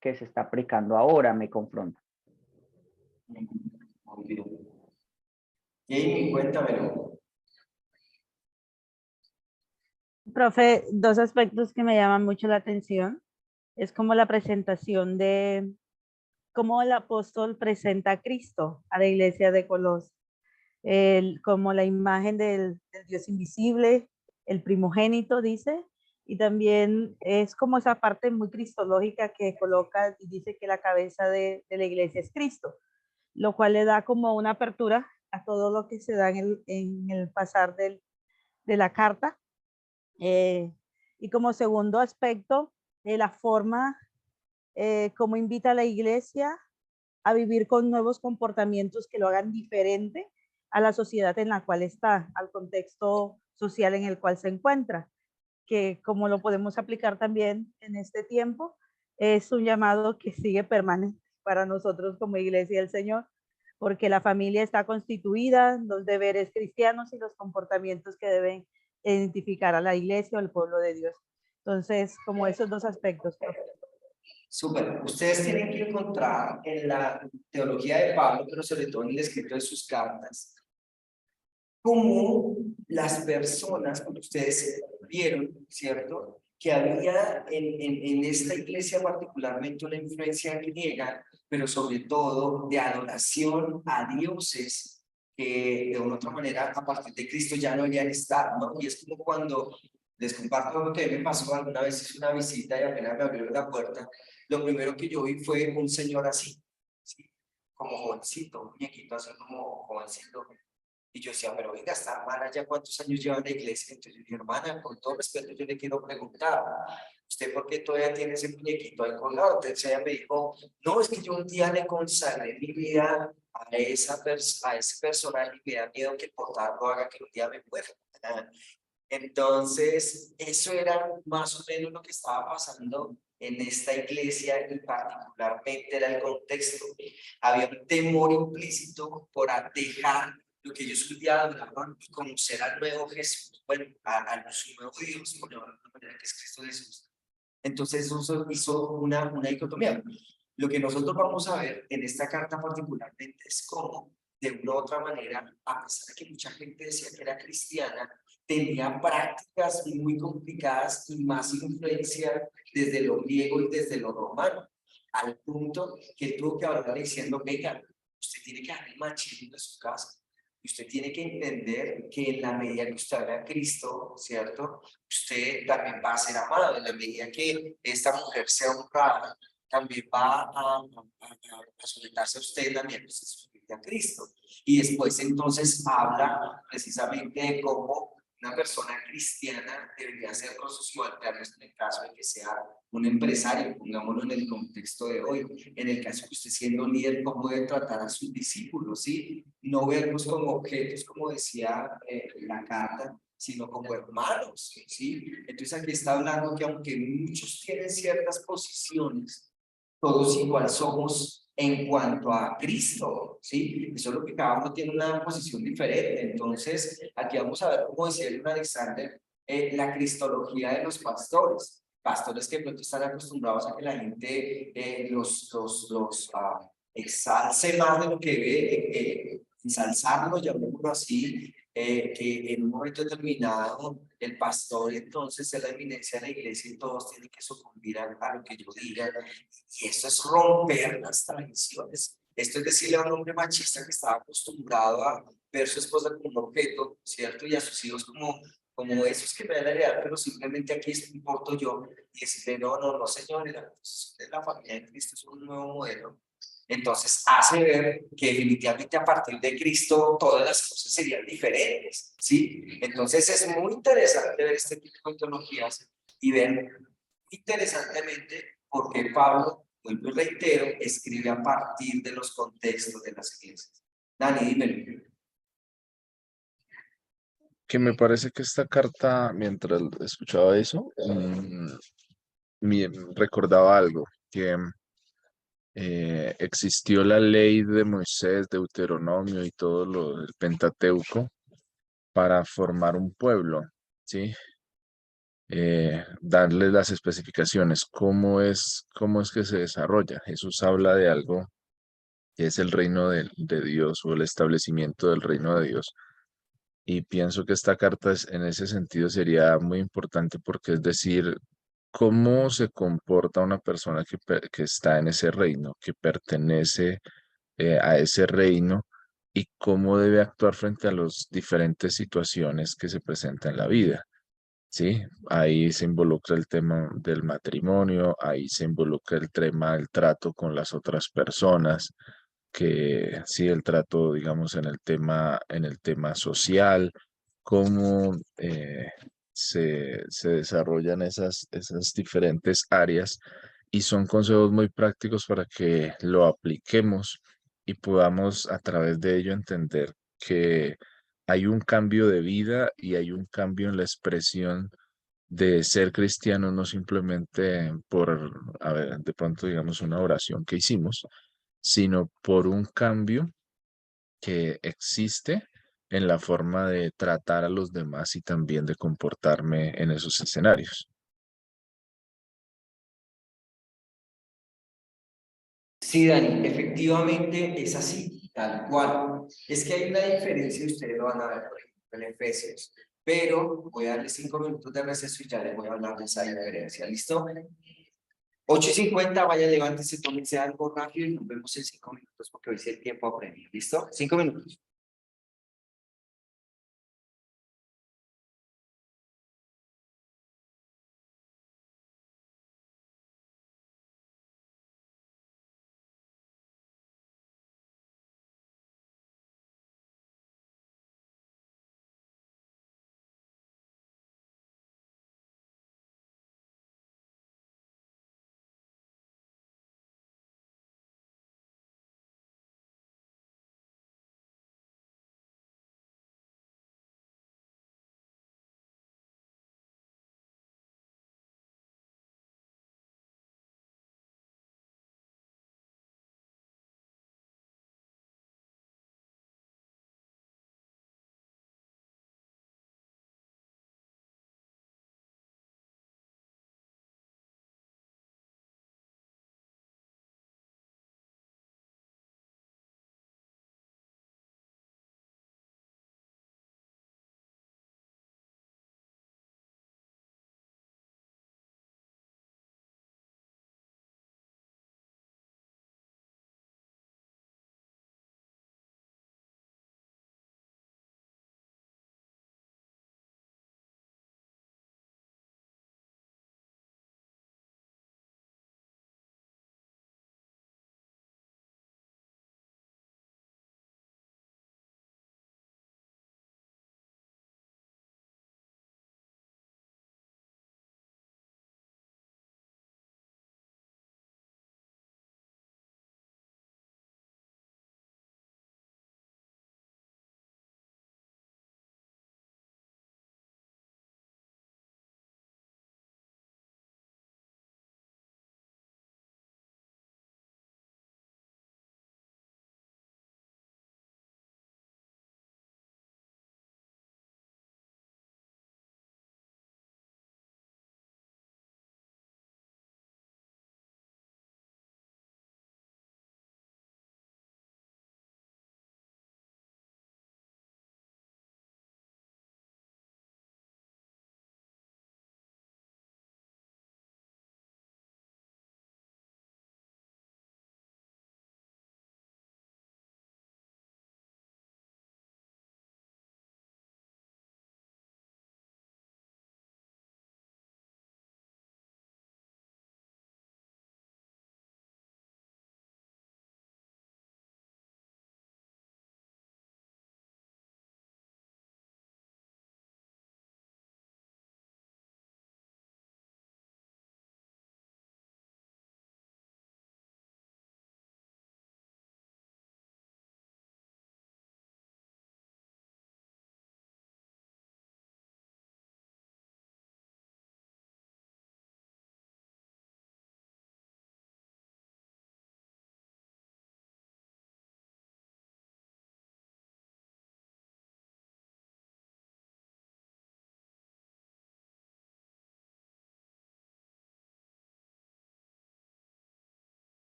que se está predicando ahora me confronta. Muy bien. Jamie, cuéntamelo. Profe, dos aspectos que me llaman mucho la atención. Es como la presentación de cómo el apóstol presenta a Cristo a la iglesia de Colosas, como la imagen del Dios invisible, el primogénito, dice, y también es como esa parte muy cristológica que coloca y dice que la cabeza de la iglesia es Cristo, lo cual le da como una apertura a todo lo que se da en el pasar de la carta. Y como segundo aspecto, la forma como invita a la iglesia a vivir con nuevos comportamientos que lo hagan diferente a la sociedad en la cual está, al contexto social en el cual se encuentra, que como lo podemos aplicar también en este tiempo, es un llamado que sigue permanente para nosotros como iglesia del Señor, porque la familia está constituida, los deberes cristianos y los comportamientos que deben identificar a la iglesia o al pueblo de Dios. Entonces, como esos dos aspectos. Súper. Ustedes tienen que encontrar en la teología de Pablo, pero sobre todo en el escrito de sus cartas, cómo las personas, como ustedes vieron, ¿cierto? Que había en esta iglesia particularmente una influencia griega, pero sobre todo de adoración a dioses que de una u otra manera a partir de Cristo ya no habían estado, ¿no? Y es como cuando les comparto lo que me pasó alguna vez, hice una visita y apenas me abrieron la puerta, lo primero que yo vi fue un señor así, ¿sí? Como jovencito, un muñequito así como jovencito. Y yo decía, pero venga, esta hermana ya cuántos años lleva en la iglesia. Entonces yo dije, hermana, con todo respeto, yo le quiero preguntar, ¿usted por qué todavía tiene ese muñequito ahí colgado? Entonces ella me dijo, no, es que yo un día le consagré mi vida a ese personaje y me da miedo que por tanto haga que un día me muera. Entonces, eso era más o menos lo que estaba pasando en esta iglesia y particularmente era el contexto. Había un temor implícito por dejar lo que ellos un día hablaban y conocer al nuevo Jesús, bueno, a su nuevo Dios, por llamarlo de una manera que es Cristo Jesús. Entonces eso hizo una dicotomía. Lo que nosotros vamos a ver en esta carta particularmente es cómo, de una u otra manera, a pesar de que mucha gente decía que era cristiana, tenía prácticas muy complicadas y más influencia desde lo griego y desde lo romano, al punto que tuvo que hablar diciendo, venga, usted tiene que dejar el machismo de su casa. Y usted tiene que entender que en la medida que usted haga a Cristo, ¿cierto? Usted también va a ser amado. En la medida que esta mujer sea honrada, también va a someterse a usted también, pues, a someterse a Cristo. Y después entonces habla precisamente de cómo una persona cristiana debería ser con sus subalternos en el caso de que sea un empresario, pongámoslo en el contexto de hoy, en el caso que usted siendo líder, cómo debe tratar a sus discípulos, ¿sí? No verlos como objetos, como decía la carta, sino como hermanos, ¿sí? Entonces aquí está hablando que aunque muchos tienen ciertas posiciones, todos igual somos en cuanto a Cristo, ¿sí? Eso es lo que cada uno tiene una posición diferente. Entonces, aquí vamos a ver, como decía John Alexander, la cristología de los pastores. Pastores que de pronto están acostumbrados a que la gente exalce más de lo que ve, ensalzarlo, llamémoslo así, que en un momento determinado el pastor entonces es la eminencia de la iglesia y todos tienen que sucumbir a lo que yo diga. Y eso es romper las tradiciones. Esto es decirle a un hombre machista que estaba acostumbrado a ver a su esposa como un objeto, ¿cierto? Y a sus hijos como esos que me dan la heredad, pero simplemente aquí importo yo. Y decirle, no, no, no, señores, la familia de Cristo es un nuevo modelo. Entonces hace ver que definitivamente a partir de Cristo todas las cosas serían diferentes, ¿sí? Entonces es muy interesante ver este tipo de teologías y ver interesantemente por qué Pablo, vuelvo y reitero, escribe a partir de los contextos de las iglesias. Dani, dímelo. Que me parece que esta carta, mientras escuchaba eso, recordaba algo, que existió la ley de Moisés, Deuteronomio y todo lo del Pentateuco para formar un pueblo, ¿sí? Darle las especificaciones, cómo es que se desarrolla. Jesús habla de algo que es el reino de Dios o el establecimiento del reino de Dios. Y pienso que esta carta en ese sentido sería muy importante porque es decir, cómo se comporta una persona que está en ese reino, que pertenece a ese reino y cómo debe actuar frente a las diferentes situaciones que se presentan en la vida. Sí, ahí se involucra el tema del matrimonio, ahí se involucra el tema del trato con las otras personas, que sí, el trato, digamos, en el tema social, cómo se desarrollan esas diferentes áreas y son consejos muy prácticos para que lo apliquemos y podamos a través de ello entender que hay un cambio de vida y hay un cambio en la expresión de ser cristiano, no simplemente por, a ver, de pronto digamos una oración que hicimos, sino por un cambio que existe en la forma de tratar a los demás y también de comportarme en esos escenarios. Sí, Dani, efectivamente es así, tal cual. Es que hay una diferencia y ustedes lo van a ver, por ejemplo, en Efesios. Pero voy a darle 5 minutos de receso y ya les voy a hablar de esa diferencia. ¿Listo? 8:50, vaya, levántese, tómense algo rápido y nos vemos en 5 minutos porque hoy sí el tiempo apremia. ¿Listo? 5 minutos.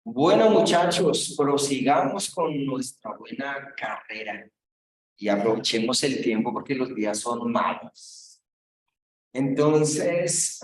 Bueno, muchachos, prosigamos con nuestra buena carrera y aprovechemos el tiempo porque los días son malos. Entonces,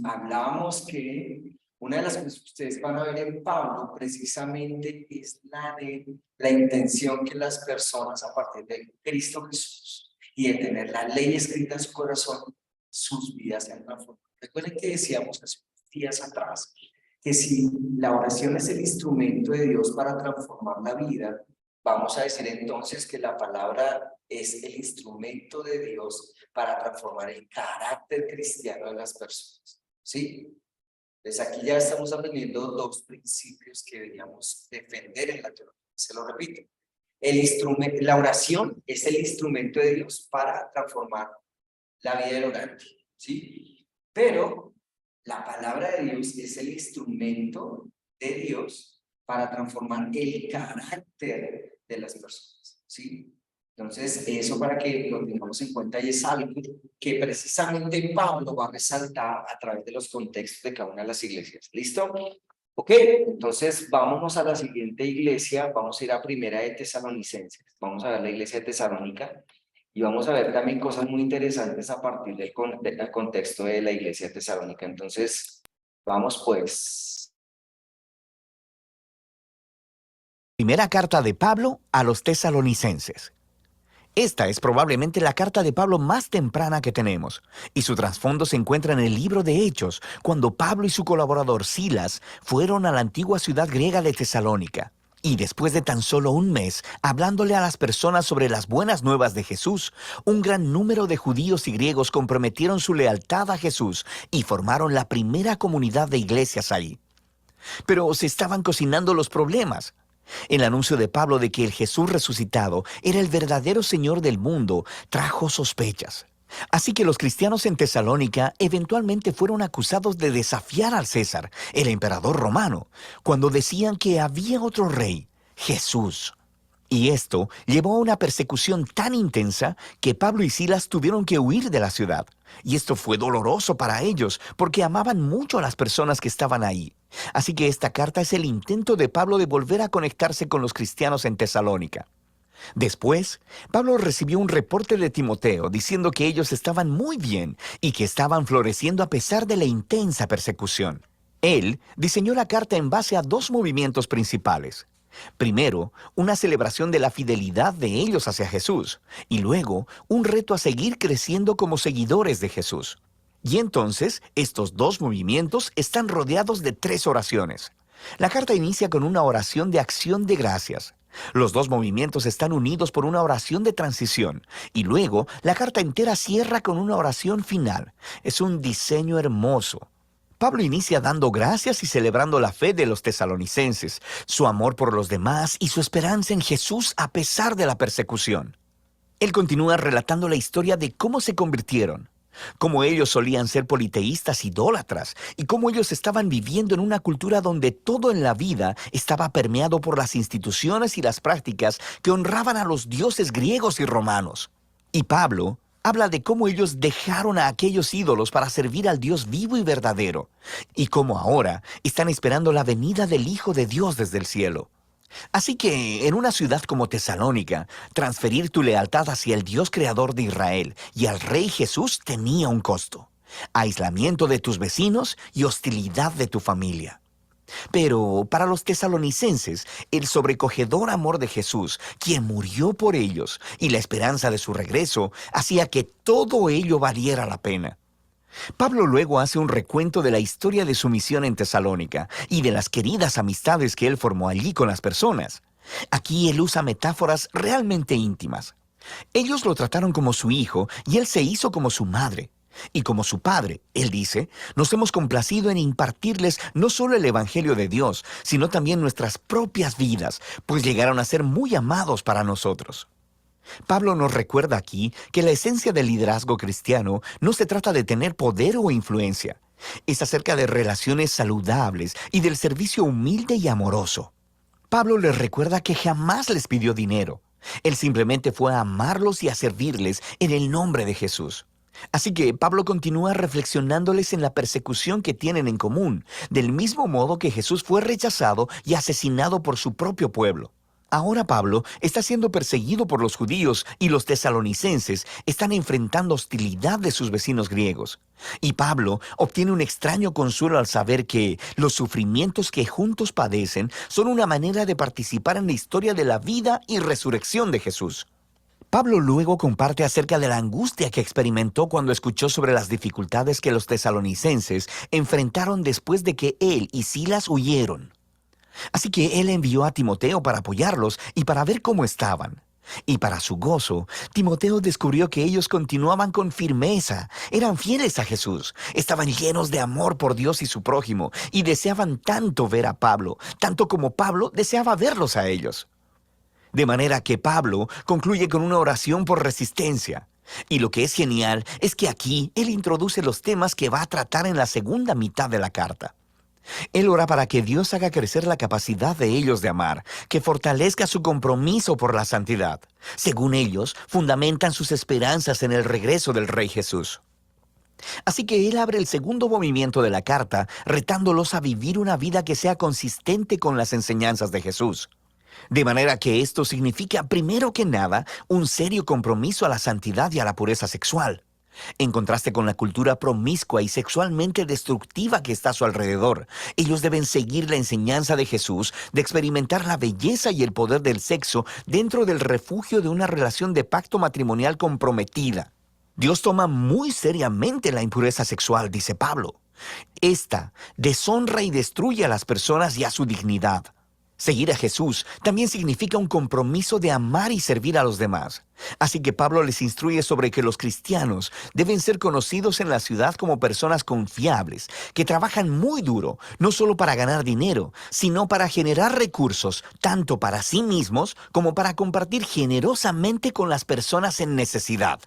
hablábamos que una de las cosas que ustedes van a ver en Pablo precisamente es la de la intención que las personas a partir de Cristo Jesús y de tener la ley escrita en su corazón, sus vidas se han transformado. Recuerden que decíamos hace unos días atrás que si la oración es el instrumento de Dios para transformar la vida, vamos a decir entonces que la palabra es el instrumento de Dios para transformar el carácter cristiano de las personas, ¿sí? Entonces aquí ya estamos aprendiendo dos principios que deberíamos defender en la teología. Se lo repito. La oración es el instrumento de Dios para transformar la vida del orante, ¿sí? Pero la palabra de Dios es el instrumento de Dios para transformar el carácter de las personas, ¿sí? Entonces, eso para que lo tengamos en cuenta y es algo que precisamente Pablo va a resaltar a través de los contextos de cada una de las iglesias. ¿Listo? Ok, entonces vámonos a la siguiente iglesia, vamos a ir a Primera de Tesalonicenses, vamos a ver la iglesia de Tesalónica y vamos a ver también cosas muy interesantes a partir del contexto de la iglesia de Tesalónica. Entonces, vamos pues. Primera carta de Pablo a los tesalonicenses. Esta es probablemente la carta de Pablo más temprana que tenemos, y su trasfondo se encuentra en el libro de Hechos, cuando Pablo y su colaborador Silas fueron a la antigua ciudad griega de Tesalónica. Y después de tan solo un mes, hablándole a las personas sobre las buenas nuevas de Jesús, un gran número de judíos y griegos comprometieron su lealtad a Jesús y formaron la primera comunidad de iglesias ahí. Pero se estaban cocinando los problemas. El anuncio de Pablo de que el Jesús resucitado era el verdadero Señor del mundo trajo sospechas. Así que los cristianos en Tesalónica eventualmente fueron acusados de desafiar al César, el emperador romano, cuando decían que había otro rey, Jesús. Y esto llevó a una persecución tan intensa que Pablo y Silas tuvieron que huir de la ciudad. Y esto fue doloroso para ellos, porque amaban mucho a las personas que estaban ahí. Así que esta carta es el intento de Pablo de volver a conectarse con los cristianos en Tesalónica. Después, Pablo recibió un reporte de Timoteo diciendo que ellos estaban muy bien y que estaban floreciendo a pesar de la intensa persecución. Él diseñó la carta en base a dos movimientos principales. Primero, una celebración de la fidelidad de ellos hacia Jesús, y luego, un reto a seguir creciendo como seguidores de Jesús. Y entonces, estos dos movimientos están rodeados de tres oraciones. La carta inicia con una oración de acción de gracias. Los dos movimientos están unidos por una oración de transición, y luego la carta entera cierra con una oración final. Es un diseño hermoso. Pablo inicia dando gracias y celebrando la fe de los tesalonicenses, su amor por los demás y su esperanza en Jesús a pesar de la persecución. Él continúa relatando la historia de cómo se convirtieron, cómo ellos solían ser politeístas idólatras y cómo ellos estaban viviendo en una cultura donde todo en la vida estaba permeado por las instituciones y las prácticas que honraban a los dioses griegos y romanos. Y Pablo habla de cómo ellos dejaron a aquellos ídolos para servir al Dios vivo y verdadero, y cómo ahora están esperando la venida del Hijo de Dios desde el cielo. Así que, en una ciudad como Tesalónica, transferir tu lealtad hacia el Dios creador de Israel y al Rey Jesús tenía un costo: aislamiento de tus vecinos y hostilidad de tu familia. Pero para los tesalonicenses, el sobrecogedor amor de Jesús, quien murió por ellos, y la esperanza de su regreso, hacía que todo ello valiera la pena. Pablo luego hace un recuento de la historia de su misión en Tesalónica y de las queridas amistades que él formó allí con las personas. Aquí él usa metáforas realmente íntimas. Ellos lo trataron como su hijo y él se hizo como su madre. Y como su padre, él dice, nos hemos complacido en impartirles no solo el Evangelio de Dios, sino también nuestras propias vidas, pues llegaron a ser muy amados para nosotros. Pablo nos recuerda aquí que la esencia del liderazgo cristiano no se trata de tener poder o influencia. Es acerca de relaciones saludables y del servicio humilde y amoroso. Pablo les recuerda que jamás les pidió dinero. Él simplemente fue a amarlos y a servirles en el nombre de Jesús. Así que Pablo continúa reflexionándoles en la persecución que tienen en común, del mismo modo que Jesús fue rechazado y asesinado por su propio pueblo. Ahora Pablo está siendo perseguido por los judíos y los tesalonicenses están enfrentando hostilidad de sus vecinos griegos. Y Pablo obtiene un extraño consuelo al saber que los sufrimientos que juntos padecen son una manera de participar en la historia de la vida y resurrección de Jesús. Pablo luego comparte acerca de la angustia que experimentó cuando escuchó sobre las dificultades que los tesalonicenses enfrentaron después de que él y Silas huyeron. Así que él envió a Timoteo para apoyarlos y para ver cómo estaban. Y para su gozo, Timoteo descubrió que ellos continuaban con firmeza, eran fieles a Jesús, estaban llenos de amor por Dios y su prójimo, y deseaban tanto ver a Pablo, tanto como Pablo deseaba verlos a ellos. De manera que Pablo concluye con una oración por resistencia. Y lo que es genial es que aquí él introduce los temas que va a tratar en la segunda mitad de la carta. Él ora para que Dios haga crecer la capacidad de ellos de amar, que fortalezca su compromiso por la santidad. Según ellos, fundamentan sus esperanzas en el regreso del Rey Jesús. Así que él abre el segundo movimiento de la carta, retándolos a vivir una vida que sea consistente con las enseñanzas de Jesús. De manera que esto significa, primero que nada, un serio compromiso a la santidad y a la pureza sexual. En contraste con la cultura promiscua y sexualmente destructiva que está a su alrededor, ellos deben seguir la enseñanza de Jesús de experimentar la belleza y el poder del sexo dentro del refugio de una relación de pacto matrimonial comprometida. Dios toma muy seriamente la impureza sexual, dice Pablo. Esta deshonra y destruye a las personas y a su dignidad. Seguir a Jesús también significa un compromiso de amar y servir a los demás. Así que Pablo les instruye sobre que los cristianos deben ser conocidos en la ciudad como personas confiables, que trabajan muy duro, no solo para ganar dinero, sino para generar recursos, tanto para sí mismos como para compartir generosamente con las personas en necesidad.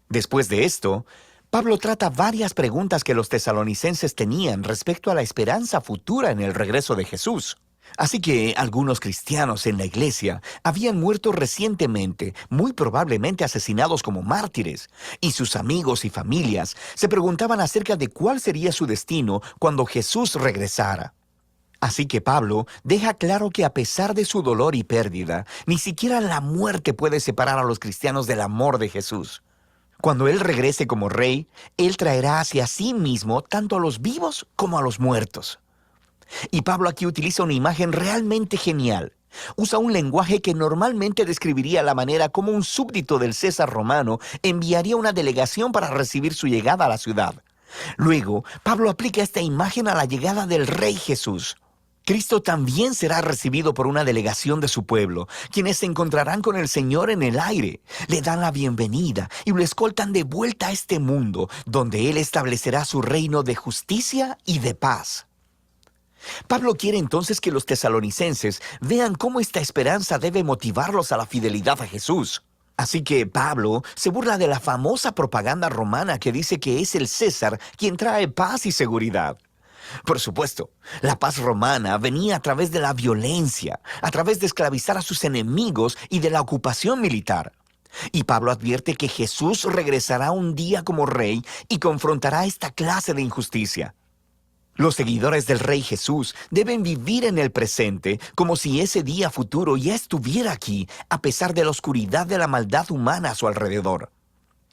Después de esto, Pablo trata varias preguntas que los tesalonicenses tenían respecto a la esperanza futura en el regreso de Jesús. Así que algunos cristianos en la iglesia habían muerto recientemente, muy probablemente asesinados como mártires, y sus amigos y familias se preguntaban acerca de cuál sería su destino cuando Jesús regresara. Así que Pablo deja claro que a pesar de su dolor y pérdida, ni siquiera la muerte puede separar a los cristianos del amor de Jesús. Cuando Él regrese como Rey, Él traerá hacia sí mismo tanto a los vivos como a los muertos. Y Pablo aquí utiliza una imagen realmente genial. Usa un lenguaje que normalmente describiría la manera como un súbdito del César romano enviaría una delegación para recibir su llegada a la ciudad. Luego, Pablo aplica esta imagen a la llegada del Rey Jesús. Cristo también será recibido por una delegación de su pueblo, quienes se encontrarán con el Señor en el aire, le dan la bienvenida y lo escoltan de vuelta a este mundo, donde Él establecerá su reino de justicia y de paz. Pablo quiere entonces que los tesalonicenses vean cómo esta esperanza debe motivarlos a la fidelidad a Jesús. Así que Pablo se burla de la famosa propaganda romana que dice que es el César quien trae paz y seguridad. Por supuesto, la paz romana venía a través de la violencia, a través de esclavizar a sus enemigos y de la ocupación militar. Y Pablo advierte que Jesús regresará un día como rey y confrontará esta clase de injusticia. Los seguidores del Rey Jesús deben vivir en el presente como si ese día futuro ya estuviera aquí, a pesar de la oscuridad de la maldad humana a su alrededor.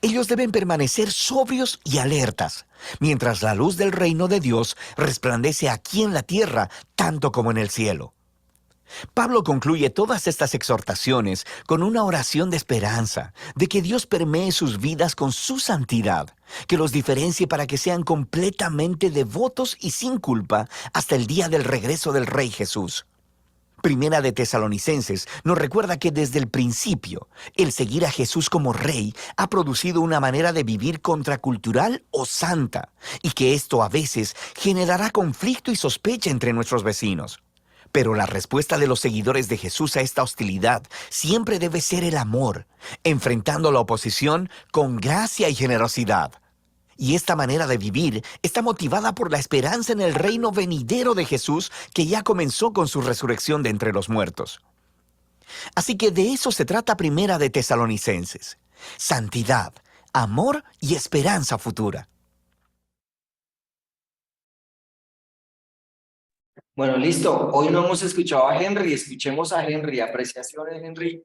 Ellos deben permanecer sobrios y alertas, mientras la luz del reino de Dios resplandece aquí en la tierra, tanto como en el cielo. Pablo concluye todas estas exhortaciones con una oración de esperanza, de que Dios permee sus vidas con su santidad, que los diferencie para que sean completamente devotos y sin culpa hasta el día del regreso del Rey Jesús. Primera de Tesalonicenses nos recuerda que desde el principio, el seguir a Jesús como Rey ha producido una manera de vivir contracultural o santa, y que esto a veces generará conflicto y sospecha entre nuestros vecinos. Pero la respuesta de los seguidores de Jesús a esta hostilidad siempre debe ser el amor, enfrentando la oposición con gracia y generosidad. Y esta manera de vivir está motivada por la esperanza en el reino venidero de Jesús que ya comenzó con su resurrección de entre los muertos. Así que de eso se trata Primera de Tesalonicenses. Santidad, amor y esperanza futura. Bueno, listo. Hoy no hemos escuchado a Henry. Escuchemos a Henry. Apreciaciones, Henry.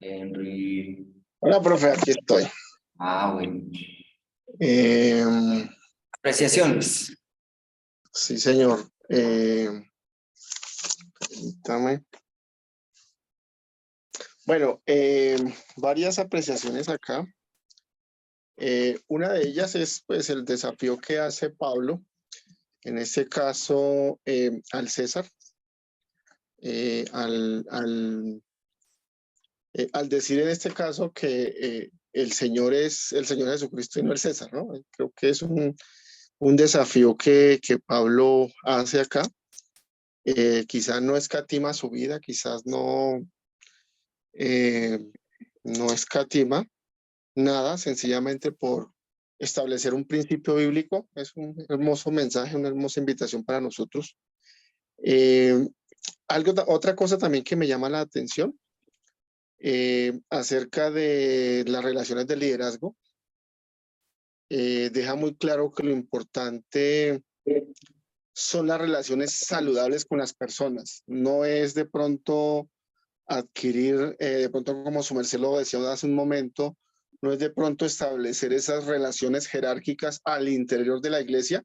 Henry. Hola, profe, aquí estoy. Bueno. Em, Apreciaciones. sí, señor. Permítame. Bueno, varias apreciaciones acá. Una de ellas es pues el desafío que hace Pablo, en este caso al César, al decir en este caso que el Señor es el Señor Jesucristo y no el César, ¿no? Creo que es un desafío que Pablo hace acá. Quizás no escatima su vida, quizás no escatima nada, sencillamente por establecer un principio bíblico. Es un hermoso mensaje, una hermosa invitación para nosotros. Otra cosa también que me llama la atención acerca de las relaciones de liderazgo, deja muy claro que lo importante son las relaciones saludables con las personas. No es de pronto adquirir, de pronto como su merced lo decía hace un momento, no es de pronto establecer esas relaciones jerárquicas al interior de la iglesia,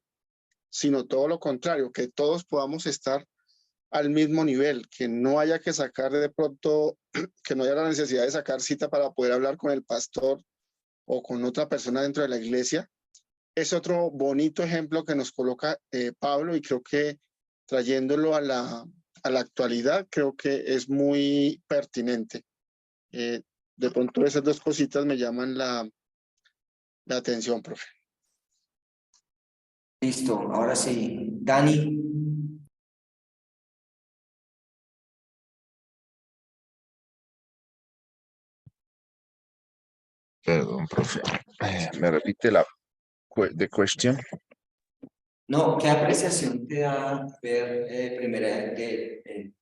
sino todo lo contrario, que todos podamos estar al mismo nivel, que no haya que sacar de pronto, que no haya la necesidad de sacar cita para poder hablar con el pastor o con otra persona dentro de la iglesia. Es otro bonito ejemplo que nos coloca Pablo, y creo que trayéndolo a la actualidad, creo que es muy pertinente. De pronto esas dos cositas me llaman la atención, profe. Listo. Ahora sí. Dani. Perdón, profe. ¿Me repite la cuestión? No, ¿qué apreciación te da ver primera de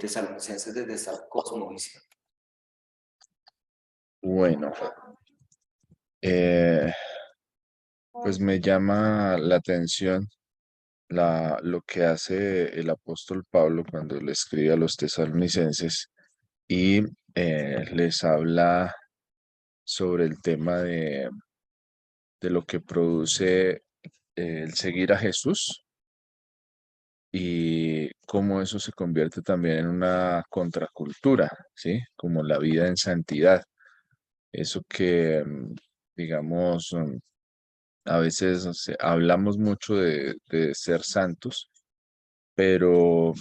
Tesalonicenses desde esta cosmovisión? Bueno, pues me llama la atención lo que hace el apóstol Pablo cuando le escribe a los tesalonicenses y les habla sobre el tema de lo que produce el seguir a Jesús y cómo eso se convierte también en una contracultura, ¿sí? Como la vida en santidad. Eso que, digamos, a veces hablamos mucho de ser santos, pero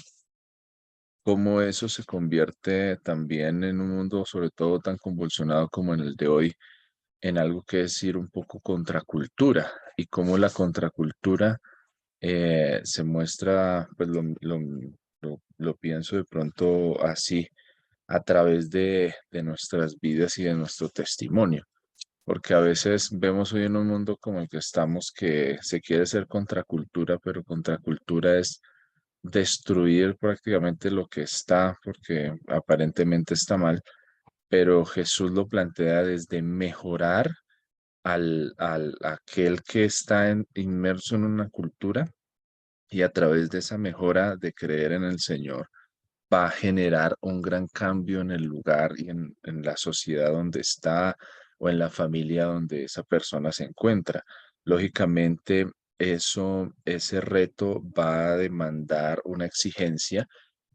cómo eso se convierte también en un mundo, sobre todo tan convulsionado como en el de hoy, en algo que es ir un poco contracultura, y cómo la contracultura se muestra, pues lo pienso de pronto así, a través de nuestras vidas y de nuestro testimonio. Porque a veces vemos hoy en un mundo como el que estamos, que se quiere ser contracultura, pero contracultura es destruir prácticamente lo que está, porque aparentemente está mal, pero Jesús lo plantea desde mejorar al aquel que está inmerso en una cultura, y a través de esa mejora de creer en el Señor va a generar un gran cambio en el lugar y en la sociedad donde está, o en la familia donde esa persona se encuentra. Lógicamente, ese reto va a demandar una exigencia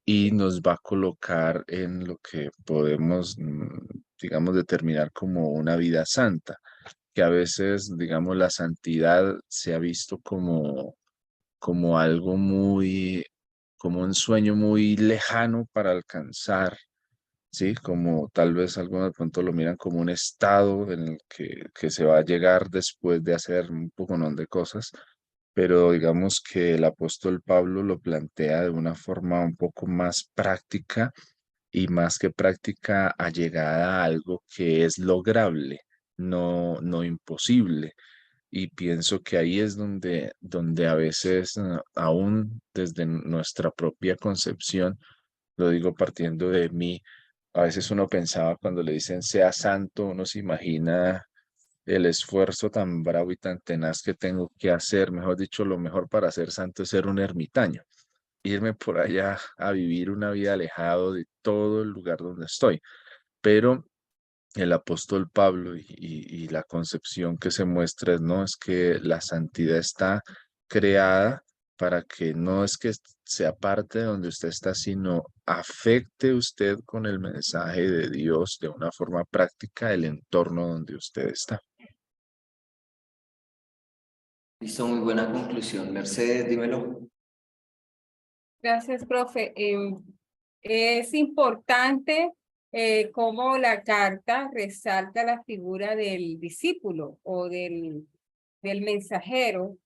y nos va a colocar en lo que podemos, digamos, determinar como una vida santa, que a veces, digamos, la santidad se ha visto como algo muy, como un sueño muy lejano para alcanzar, ¿sí? Como tal vez algunos de pronto lo miran como un estado en el que se va a llegar después de hacer un poconón de cosas, pero digamos que el apóstol Pablo lo plantea de una forma un poco más práctica, y más que práctica, allegada a algo que es lograble, no imposible. Y pienso que ahí es donde a veces, aún desde nuestra propia concepción, lo digo partiendo de mí. A veces uno pensaba cuando le dicen sea santo, uno se imagina el esfuerzo tan bravo y tan tenaz que tengo que hacer. Mejor dicho, lo mejor para ser santo es ser un ermitaño, irme por allá a vivir una vida alejado de todo el lugar donde estoy. Pero el apóstol Pablo y la concepción que se muestra es, no, es que la santidad está creada para que no es que sea parte de donde usted está, sino afecte usted con el mensaje de Dios de una forma práctica el entorno donde usted está. Listo, muy buena conclusión. Mercedes, dímelo. Gracias, profe. Es importante cómo la carta resalta la figura del discípulo o del mensajero.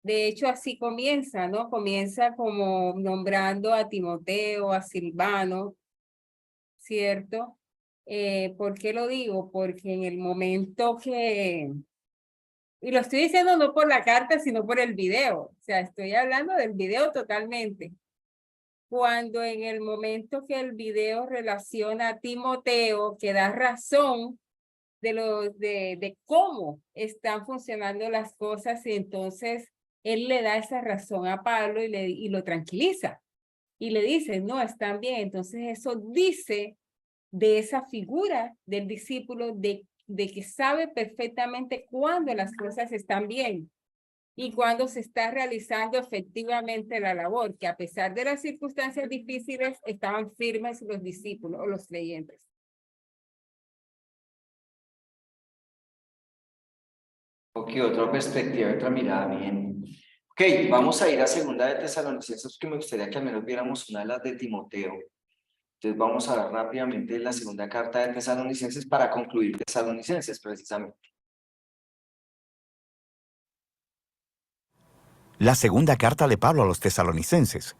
De hecho, así comienza, ¿no? Comienza como nombrando a Timoteo, a Silvano, ¿cierto? ¿Por qué lo digo? Porque en el momento y lo estoy diciendo no por la carta, sino por el video. O sea, estoy hablando del video totalmente. Cuando en el momento que el video relaciona a Timoteo, que da razón de cómo están funcionando las cosas, y entonces él le da esa razón a Pablo y lo tranquiliza. Y le dice, no, están bien. Entonces eso dice de esa figura del discípulo de que sabe perfectamente cuándo las cosas están bien y cuándo se está realizando efectivamente la labor, que a pesar de las circunstancias difíciles, estaban firmes los discípulos o los creyentes. Ok, otra perspectiva, otra mirada, bien. Ok, vamos a ir a segunda de Tesalonicenses, porque me gustaría que al menos viéramos una de las de Timoteo. Entonces vamos a ver rápidamente la segunda carta de Tesalonicenses para concluir Tesalonicenses, precisamente. La segunda carta de Pablo a los tesalonicenses.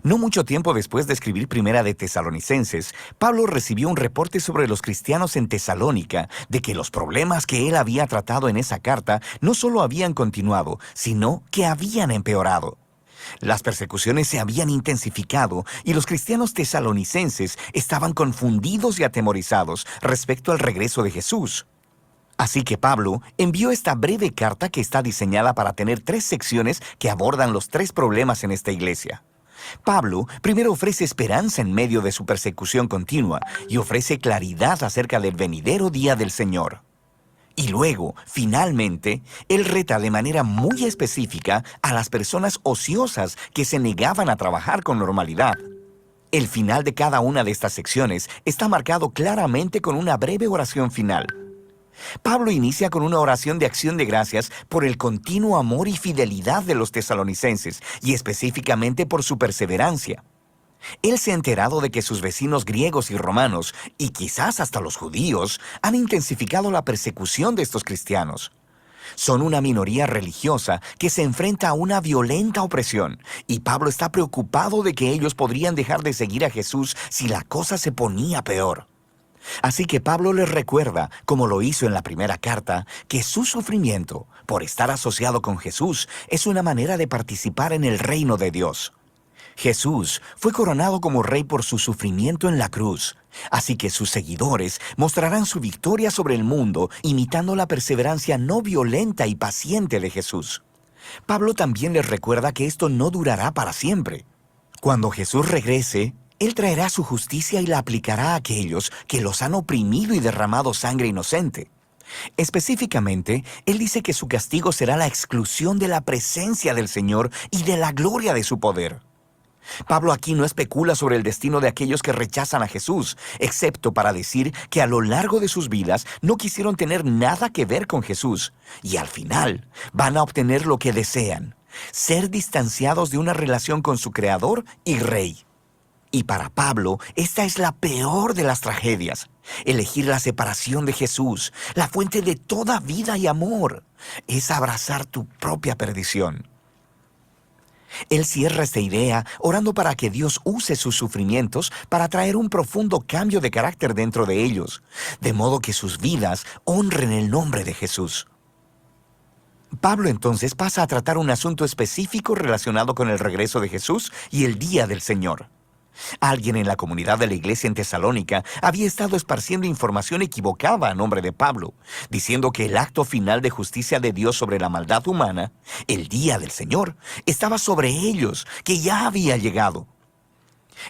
No mucho tiempo después de escribir Primera de Tesalonicenses, Pablo recibió un reporte sobre los cristianos en Tesalónica de que los problemas que él había tratado en esa carta no solo habían continuado, sino que habían empeorado. Las persecuciones se habían intensificado y los cristianos tesalonicenses estaban confundidos y atemorizados respecto al regreso de Jesús. Así que Pablo envió esta breve carta que está diseñada para tener 3 secciones que abordan los 3 problemas en esta iglesia. Pablo primero ofrece esperanza en medio de su persecución continua y ofrece claridad acerca del venidero día del Señor. Y luego, finalmente, él reta de manera muy específica a las personas ociosas que se negaban a trabajar con normalidad. El final de cada una de estas secciones está marcado claramente con una breve oración final. Pablo inicia con una oración de acción de gracias por el continuo amor y fidelidad de los tesalonicenses y específicamente por su perseverancia. Él se ha enterado de que sus vecinos griegos y romanos, y quizás hasta los judíos, han intensificado la persecución de estos cristianos. Son una minoría religiosa que se enfrenta a una violenta opresión, y Pablo está preocupado de que ellos podrían dejar de seguir a Jesús si la cosa se ponía peor. Así que Pablo les recuerda, como lo hizo en la primera carta, que su sufrimiento por estar asociado con Jesús es una manera de participar en el reino de Dios. Jesús fue coronado como rey por su sufrimiento en la cruz, así que sus seguidores mostrarán su victoria sobre el mundo imitando la perseverancia no violenta y paciente de Jesús. Pablo también les recuerda que esto no durará para siempre. Cuando Jesús regrese, Él traerá su justicia y la aplicará a aquellos que los han oprimido y derramado sangre inocente. Específicamente, Él dice que su castigo será la exclusión de la presencia del Señor y de la gloria de su poder. Pablo aquí no especula sobre el destino de aquellos que rechazan a Jesús, excepto para decir que a lo largo de sus vidas no quisieron tener nada que ver con Jesús, y al final van a obtener lo que desean, ser distanciados de una relación con su Creador y Rey. Y para Pablo, esta es la peor de las tragedias. Elegir la separación de Jesús, la fuente de toda vida y amor, es abrazar tu propia perdición. Él cierra esta idea orando para que Dios use sus sufrimientos para traer un profundo cambio de carácter dentro de ellos, de modo que sus vidas honren el nombre de Jesús. Pablo entonces pasa a tratar un asunto específico relacionado con el regreso de Jesús y el día del Señor. Alguien en la comunidad de la iglesia en Tesalónica había estado esparciendo información equivocada a nombre de Pablo, diciendo que el acto final de justicia de Dios sobre la maldad humana, el día del Señor, estaba sobre ellos, que ya había llegado.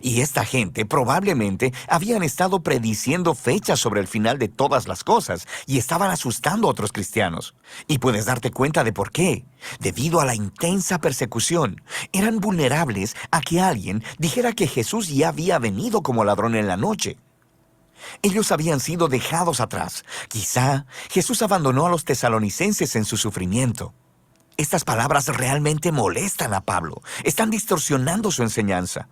Y esta gente probablemente habían estado prediciendo fechas sobre el final de todas las cosas y estaban asustando a otros cristianos. Y puedes darte cuenta de por qué. Debido a la intensa persecución, eran vulnerables a que alguien dijera que Jesús ya había venido como ladrón en la noche. Ellos habían sido dejados atrás. Quizá Jesús abandonó a los tesalonicenses en su sufrimiento. Estas palabras realmente molestan a Pablo. Están distorsionando su enseñanza.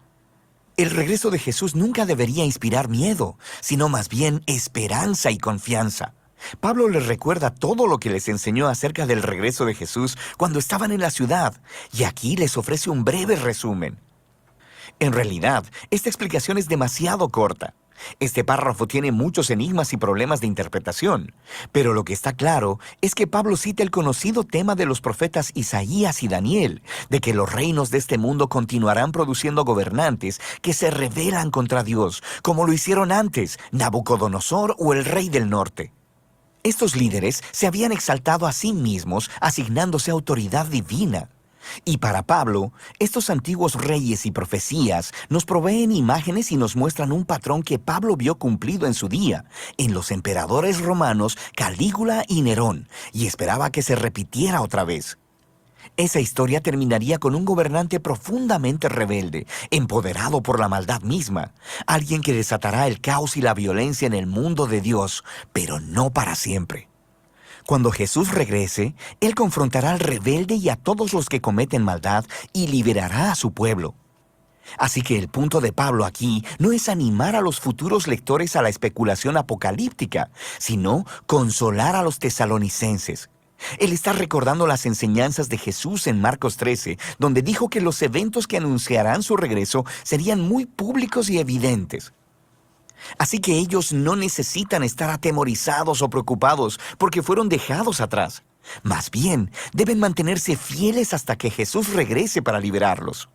El regreso de Jesús nunca debería inspirar miedo, sino más bien esperanza y confianza. Pablo les recuerda todo lo que les enseñó acerca del regreso de Jesús cuando estaban en la ciudad, y aquí les ofrece un breve resumen. En realidad, esta explicación es demasiado corta. Este párrafo tiene muchos enigmas y problemas de interpretación, pero lo que está claro es que Pablo cita el conocido tema de los profetas Isaías y Daniel, de que los reinos de este mundo continuarán produciendo gobernantes que se rebelan contra Dios, como lo hicieron antes Nabucodonosor o el rey del norte. Estos líderes se habían exaltado a sí mismos, asignándose autoridad divina. Y para Pablo, estos antiguos reyes y profecías nos proveen imágenes y nos muestran un patrón que Pablo vio cumplido en su día, en los emperadores romanos Calígula y Nerón, y esperaba que se repitiera otra vez. Esa historia terminaría con un gobernante profundamente rebelde, empoderado por la maldad misma, alguien que desatará el caos y la violencia en el mundo de Dios, pero no para siempre. Cuando Jesús regrese, Él confrontará al rebelde y a todos los que cometen maldad y liberará a su pueblo. Así que el punto de Pablo aquí no es animar a los futuros lectores a la especulación apocalíptica, sino consolar a los tesalonicenses. Él está recordando las enseñanzas de Jesús en Marcos 13, donde dijo que los eventos que anunciarán su regreso serían muy públicos y evidentes. Así que ellos no necesitan estar atemorizados o preocupados porque fueron dejados atrás. Más bien, deben mantenerse fieles hasta que Jesús regrese para liberarlos.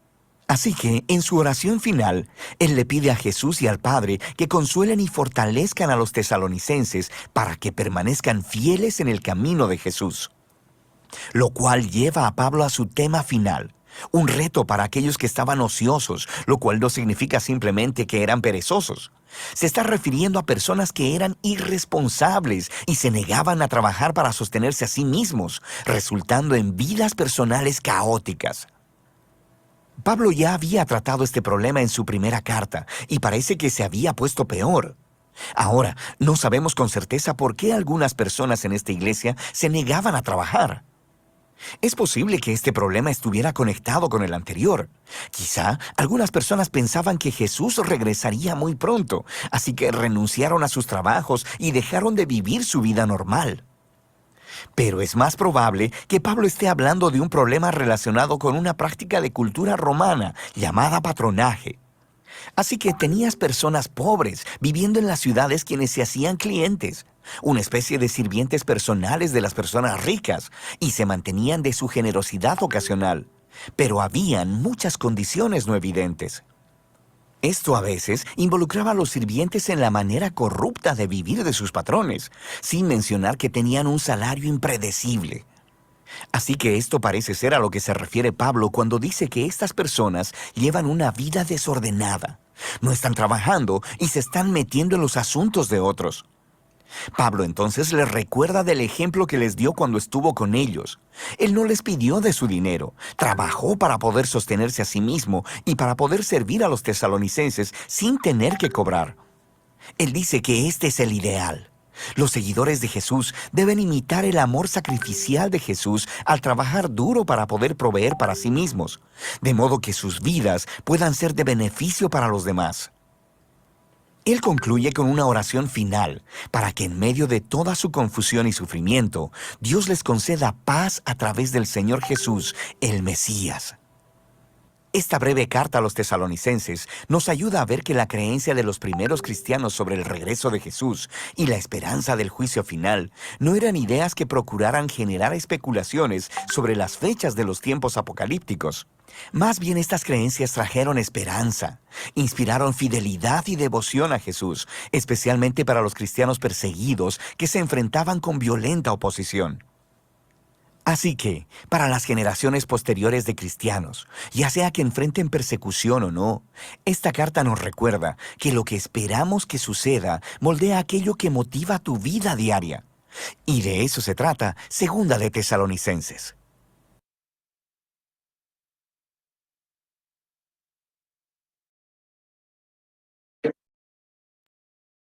Así que, en su oración final, Él le pide a Jesús y al Padre que consuelen y fortalezcan a los tesalonicenses para que permanezcan fieles en el camino de Jesús. Lo cual lleva a Pablo a su tema final. Un reto para aquellos que estaban ociosos, lo cual no significa simplemente que eran perezosos. Se está refiriendo a personas que eran irresponsables y se negaban a trabajar para sostenerse a sí mismos, resultando en vidas personales caóticas. Pablo ya había tratado este problema en su primera carta y parece que se había puesto peor. Ahora, no sabemos con certeza por qué algunas personas en esta iglesia se negaban a trabajar. Es posible que este problema estuviera conectado con el anterior. Quizá algunas personas pensaban que Jesús regresaría muy pronto, así que renunciaron a sus trabajos y dejaron de vivir su vida normal. Pero es más probable que Pablo esté hablando de un problema relacionado con una práctica de cultura romana llamada patronaje. Así que tenías personas pobres viviendo en las ciudades quienes se hacían clientes, una especie de sirvientes personales de las personas ricas, y se mantenían de su generosidad ocasional. Pero habían muchas condiciones no evidentes. Esto a veces involucraba a los sirvientes en la manera corrupta de vivir de sus patrones, sin mencionar que tenían un salario impredecible. Así que esto parece ser a lo que se refiere Pablo cuando dice que estas personas llevan una vida desordenada. No están trabajando y se están metiendo en los asuntos de otros. Pablo entonces les recuerda del ejemplo que les dio cuando estuvo con ellos. Él no les pidió de su dinero, trabajó para poder sostenerse a sí mismo y para poder servir a los tesalonicenses sin tener que cobrar. Él dice que este es el ideal. Los seguidores de Jesús deben imitar el amor sacrificial de Jesús al trabajar duro para poder proveer para sí mismos, de modo que sus vidas puedan ser de beneficio para los demás. Él concluye con una oración final para que en medio de toda su confusión y sufrimiento, Dios les conceda paz a través del Señor Jesús, el Mesías. Esta breve carta a los tesalonicenses nos ayuda a ver que la creencia de los primeros cristianos sobre el regreso de Jesús y la esperanza del juicio final no eran ideas que procuraran generar especulaciones sobre las fechas de los tiempos apocalípticos. Más bien estas creencias trajeron esperanza, inspiraron fidelidad y devoción a Jesús, especialmente para los cristianos perseguidos que se enfrentaban con violenta oposición. Así que, para las generaciones posteriores de cristianos, ya sea que enfrenten persecución o no, esta carta nos recuerda que lo que esperamos que suceda moldea aquello que motiva tu vida diaria. Y de eso se trata Segunda de Tesalonicenses.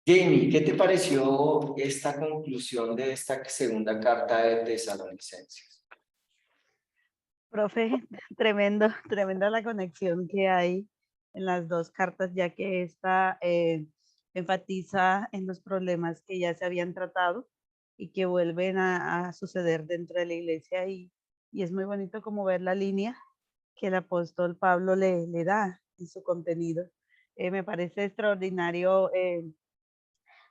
Jamie, ¿qué te pareció esta conclusión de esta segunda carta de Tesalonicenses? Profe, tremenda la conexión que hay en las dos cartas, ya que esta enfatiza en los problemas que ya se habían tratado y que vuelven a suceder dentro de la iglesia, y es muy bonito como ver la línea que el apóstol Pablo le da en su contenido. Me parece extraordinario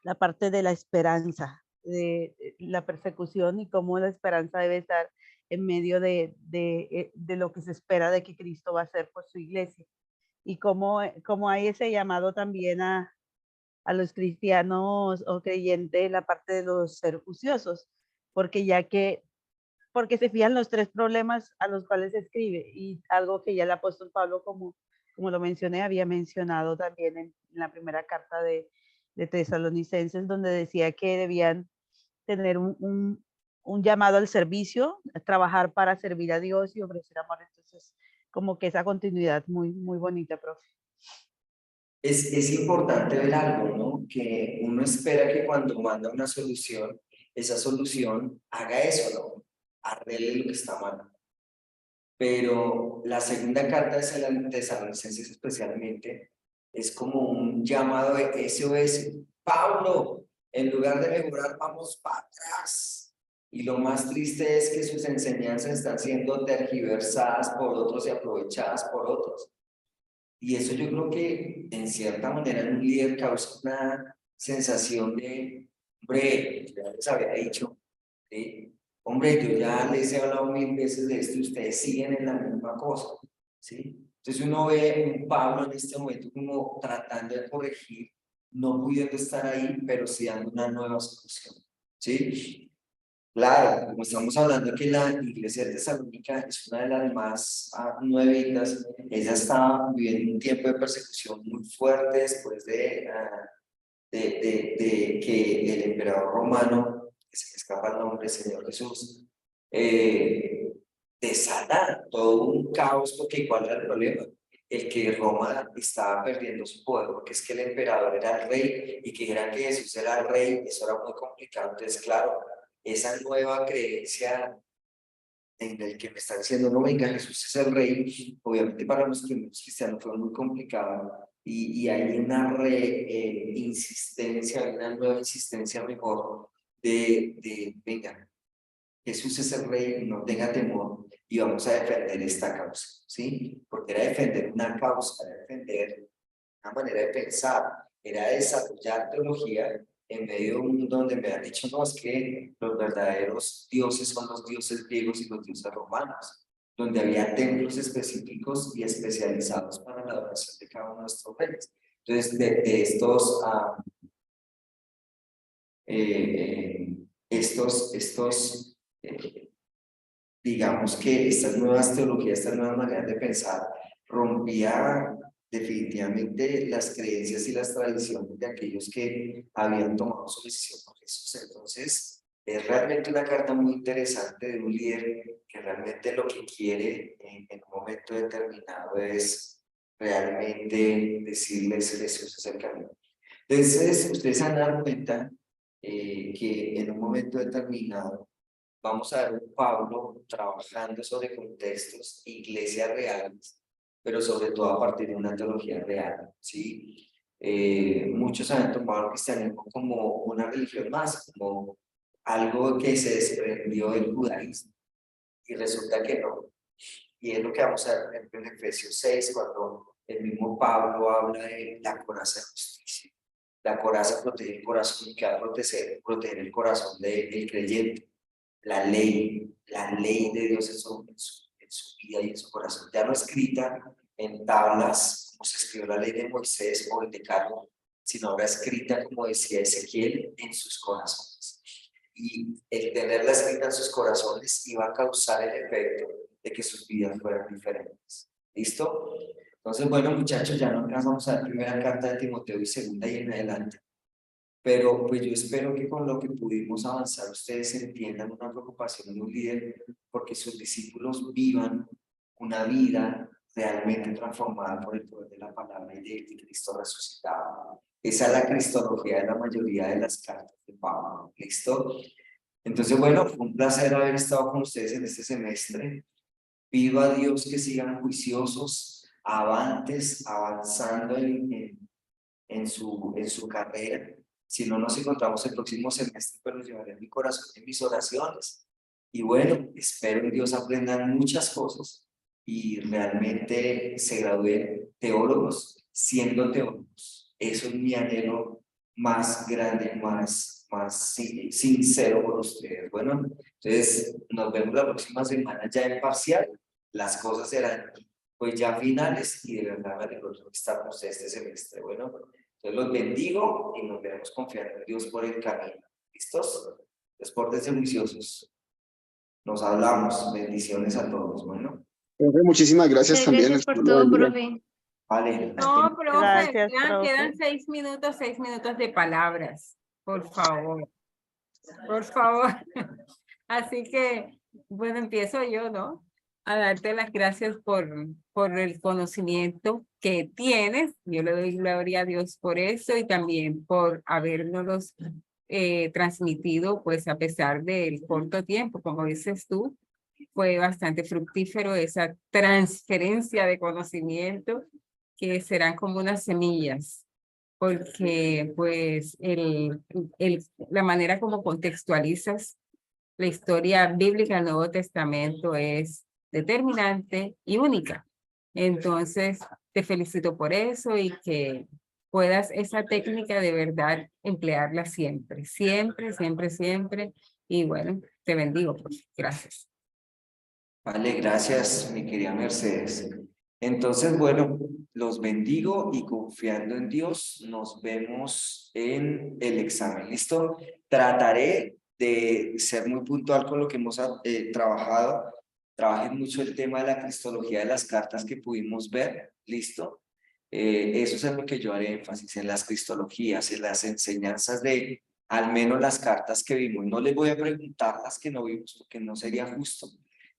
la parte de la esperanza, de la persecución y cómo la esperanza debe estar en medio de lo que se espera de que Cristo va a hacer por su iglesia. Y cómo hay ese llamado también a los cristianos o creyentes, la parte de los ser juiciosos, porque porque se fijan los tres problemas a los cuales se escribe, y algo que ya el apóstol Pablo, como lo mencioné, había mencionado también en la primera carta de Tesalonicenses, donde decía que debían tener un llamado al servicio, trabajar para servir a Dios y ofrecer amor. Entonces, como que esa continuidad muy bonita, profe. Es importante ver algo, ¿no? Que uno espera que cuando manda una solución, esa solución haga eso, ¿no? Arregle lo que está mal. Pero la segunda carta de Tesalonicenses especialmente es como un llamado de SOS. Pablo, en lugar de mejorar, vamos para atrás. Y lo más triste es que sus enseñanzas están siendo tergiversadas por otros y aprovechadas por otros. Y eso yo creo que en cierta manera en un líder causa una sensación de, hombre, ya les había dicho, ¿sí? Hombre, yo ya les he hablado 1000 veces de esto y ustedes siguen en la misma cosa, ¿sí? Entonces uno ve un Pablo en este momento como tratando de corregir, no pudiendo estar ahí, pero sí dando una nueva solución, ¿sí? Claro, como estamos hablando que la iglesia de Tesalónica es una de las más nuevitas, ella estaba viviendo un tiempo de persecución muy fuerte después de que el emperador romano, que se me escapa el nombre, Señor Jesús, desata todo un caos, porque ¿cuál era el problema? El que Roma estaba perdiendo su poder, porque es que el emperador era el rey, y que dijeran que Jesús era el rey, eso era muy complicado. Entonces, claro, esa nueva creencia en el que me están diciendo, no, venga, Jesús es el rey, obviamente para los primeros cristianos fue muy complicado, y hay una insistencia, una nueva insistencia mejor venga, Jesús es el rey, no tenga temor, y vamos a defender esta causa, ¿sí? Porque era defender una causa, era defender una manera de pensar, era desarrollar teología en medio de un mundo donde me han dicho, no, es que los verdaderos dioses son los dioses griegos y los dioses romanos, donde había templos específicos y especializados para la adoración de cada uno de nuestros reyes. Entonces, de digamos que estas nuevas teologías, estas nuevas maneras de pensar, rompía definitivamente las creencias y las tradiciones de aquellos que habían tomado su decisión por Jesús. Entonces, es realmente una carta muy interesante de un líder que realmente lo que quiere en un momento determinado es realmente decirles Jesús es el camino. Entonces, ustedes se han dado cuenta que en un momento determinado vamos a ver un Pablo trabajando sobre contextos, iglesias reales, pero sobre todo a partir de una teología real, ¿sí? Muchos han tomado el cristianismo como una religión más, como algo que se desprendió del judaísmo, y resulta que no. Y es lo que vamos a ver, por ejemplo, en Efesios 6, cuando el mismo Pablo habla de la coraza de justicia. La coraza protege el corazón, que va a proteger el corazón del creyente. La ley de Dios en su vida y en su corazón, ya no escrita en tablas, como se escribió la ley de Moisés o el Decálogo, sino ahora escrita, como decía Ezequiel, en sus corazones. Y el tenerla escrita en sus corazones iba a causar el efecto de que sus vidas fueran diferentes. ¿Listo? Entonces, bueno, muchachos, ya no alcanzamos a la primera carta de Timoteo y segunda y en adelante. Pero pues yo espero que con lo que pudimos avanzar ustedes entiendan una preocupación de un líder porque sus discípulos vivan una vida realmente transformada por el poder de la palabra y de Cristo resucitado. Esa es la cristología de la mayoría de las cartas de Pablo. ¿Listo? Entonces, bueno, fue un placer haber estado con ustedes en este semestre. Pido a Dios que sigan juiciosos, avanzando en su carrera. Si no nos encontramos el próximo semestre, pues los llevaré en mi corazón, en mis oraciones. Y bueno, espero en Dios aprendan muchas cosas y realmente se gradúen teólogos siendo teólogos. Eso es mi anhelo más grande, más sincero por ustedes. Bueno, entonces nos vemos la próxima semana ya en parcial. Las cosas serán pues ya finales y de verdad me alegro de estar con ustedes este semestre. Bueno, entonces los bendigo y nos veremos confiando en Dios por el camino. ¿Listos? Despórtense juiciosos. Nos hablamos. Bendiciones a todos. Bueno. Profe, muchísimas gracias Muchas también. gracias por todo, profe. Vale. No, profe, Gracias, quedan profe. 6 minutos de palabras. Por favor. Por favor. Así que, bueno, empiezo yo, ¿no? A darte las gracias por el conocimiento que tienes. Yo le doy gloria a Dios por eso y también por habernos transmitido, pues a pesar del corto tiempo, como dices tú, fue bastante fructífero esa transferencia de conocimiento que serán como unas semillas, porque pues la manera como contextualizas la historia bíblica del Nuevo Testamento es determinante y única. Entonces, te felicito por eso y que puedas esa técnica de verdad emplearla siempre, siempre, siempre, siempre. Y bueno, te bendigo, pues. Gracias. Vale, gracias, mi querida Mercedes. Entonces, bueno, los bendigo y confiando en Dios, nos vemos en el examen. ¿Listo? Trataré de ser muy puntual con lo que hemos trabajado. Trabajé mucho el tema de la cristología de las cartas que pudimos ver. ¿Listo? Eso es en lo que yo haré énfasis, en las cristologías, en las enseñanzas de al menos las cartas que vimos. No les voy a preguntar las que no vimos porque no sería justo.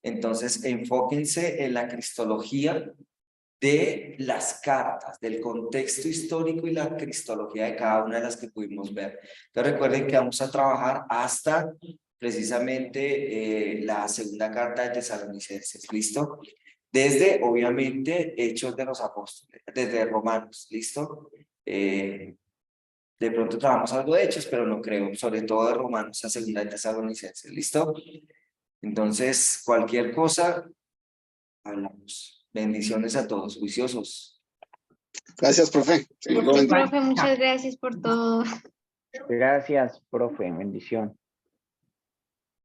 Entonces, enfóquense en la cristología de las cartas, del contexto histórico y la cristología de cada una de las que pudimos ver. Entonces, recuerden que vamos a trabajar hasta precisamente la segunda carta de Tesalonicenses. ¿Listo? Desde, obviamente, Hechos de los Apóstoles, desde Romanos. ¿Listo? De pronto trabajamos algo de Hechos, pero no creo, sobre todo de Romanos a segunda de Tesalonicenses. ¿Listo? Entonces, cualquier cosa, hablamos. Bendiciones a todos, juiciosos. Gracias, profe. Profe, muchas gracias por todo. Gracias, profe. Bendición.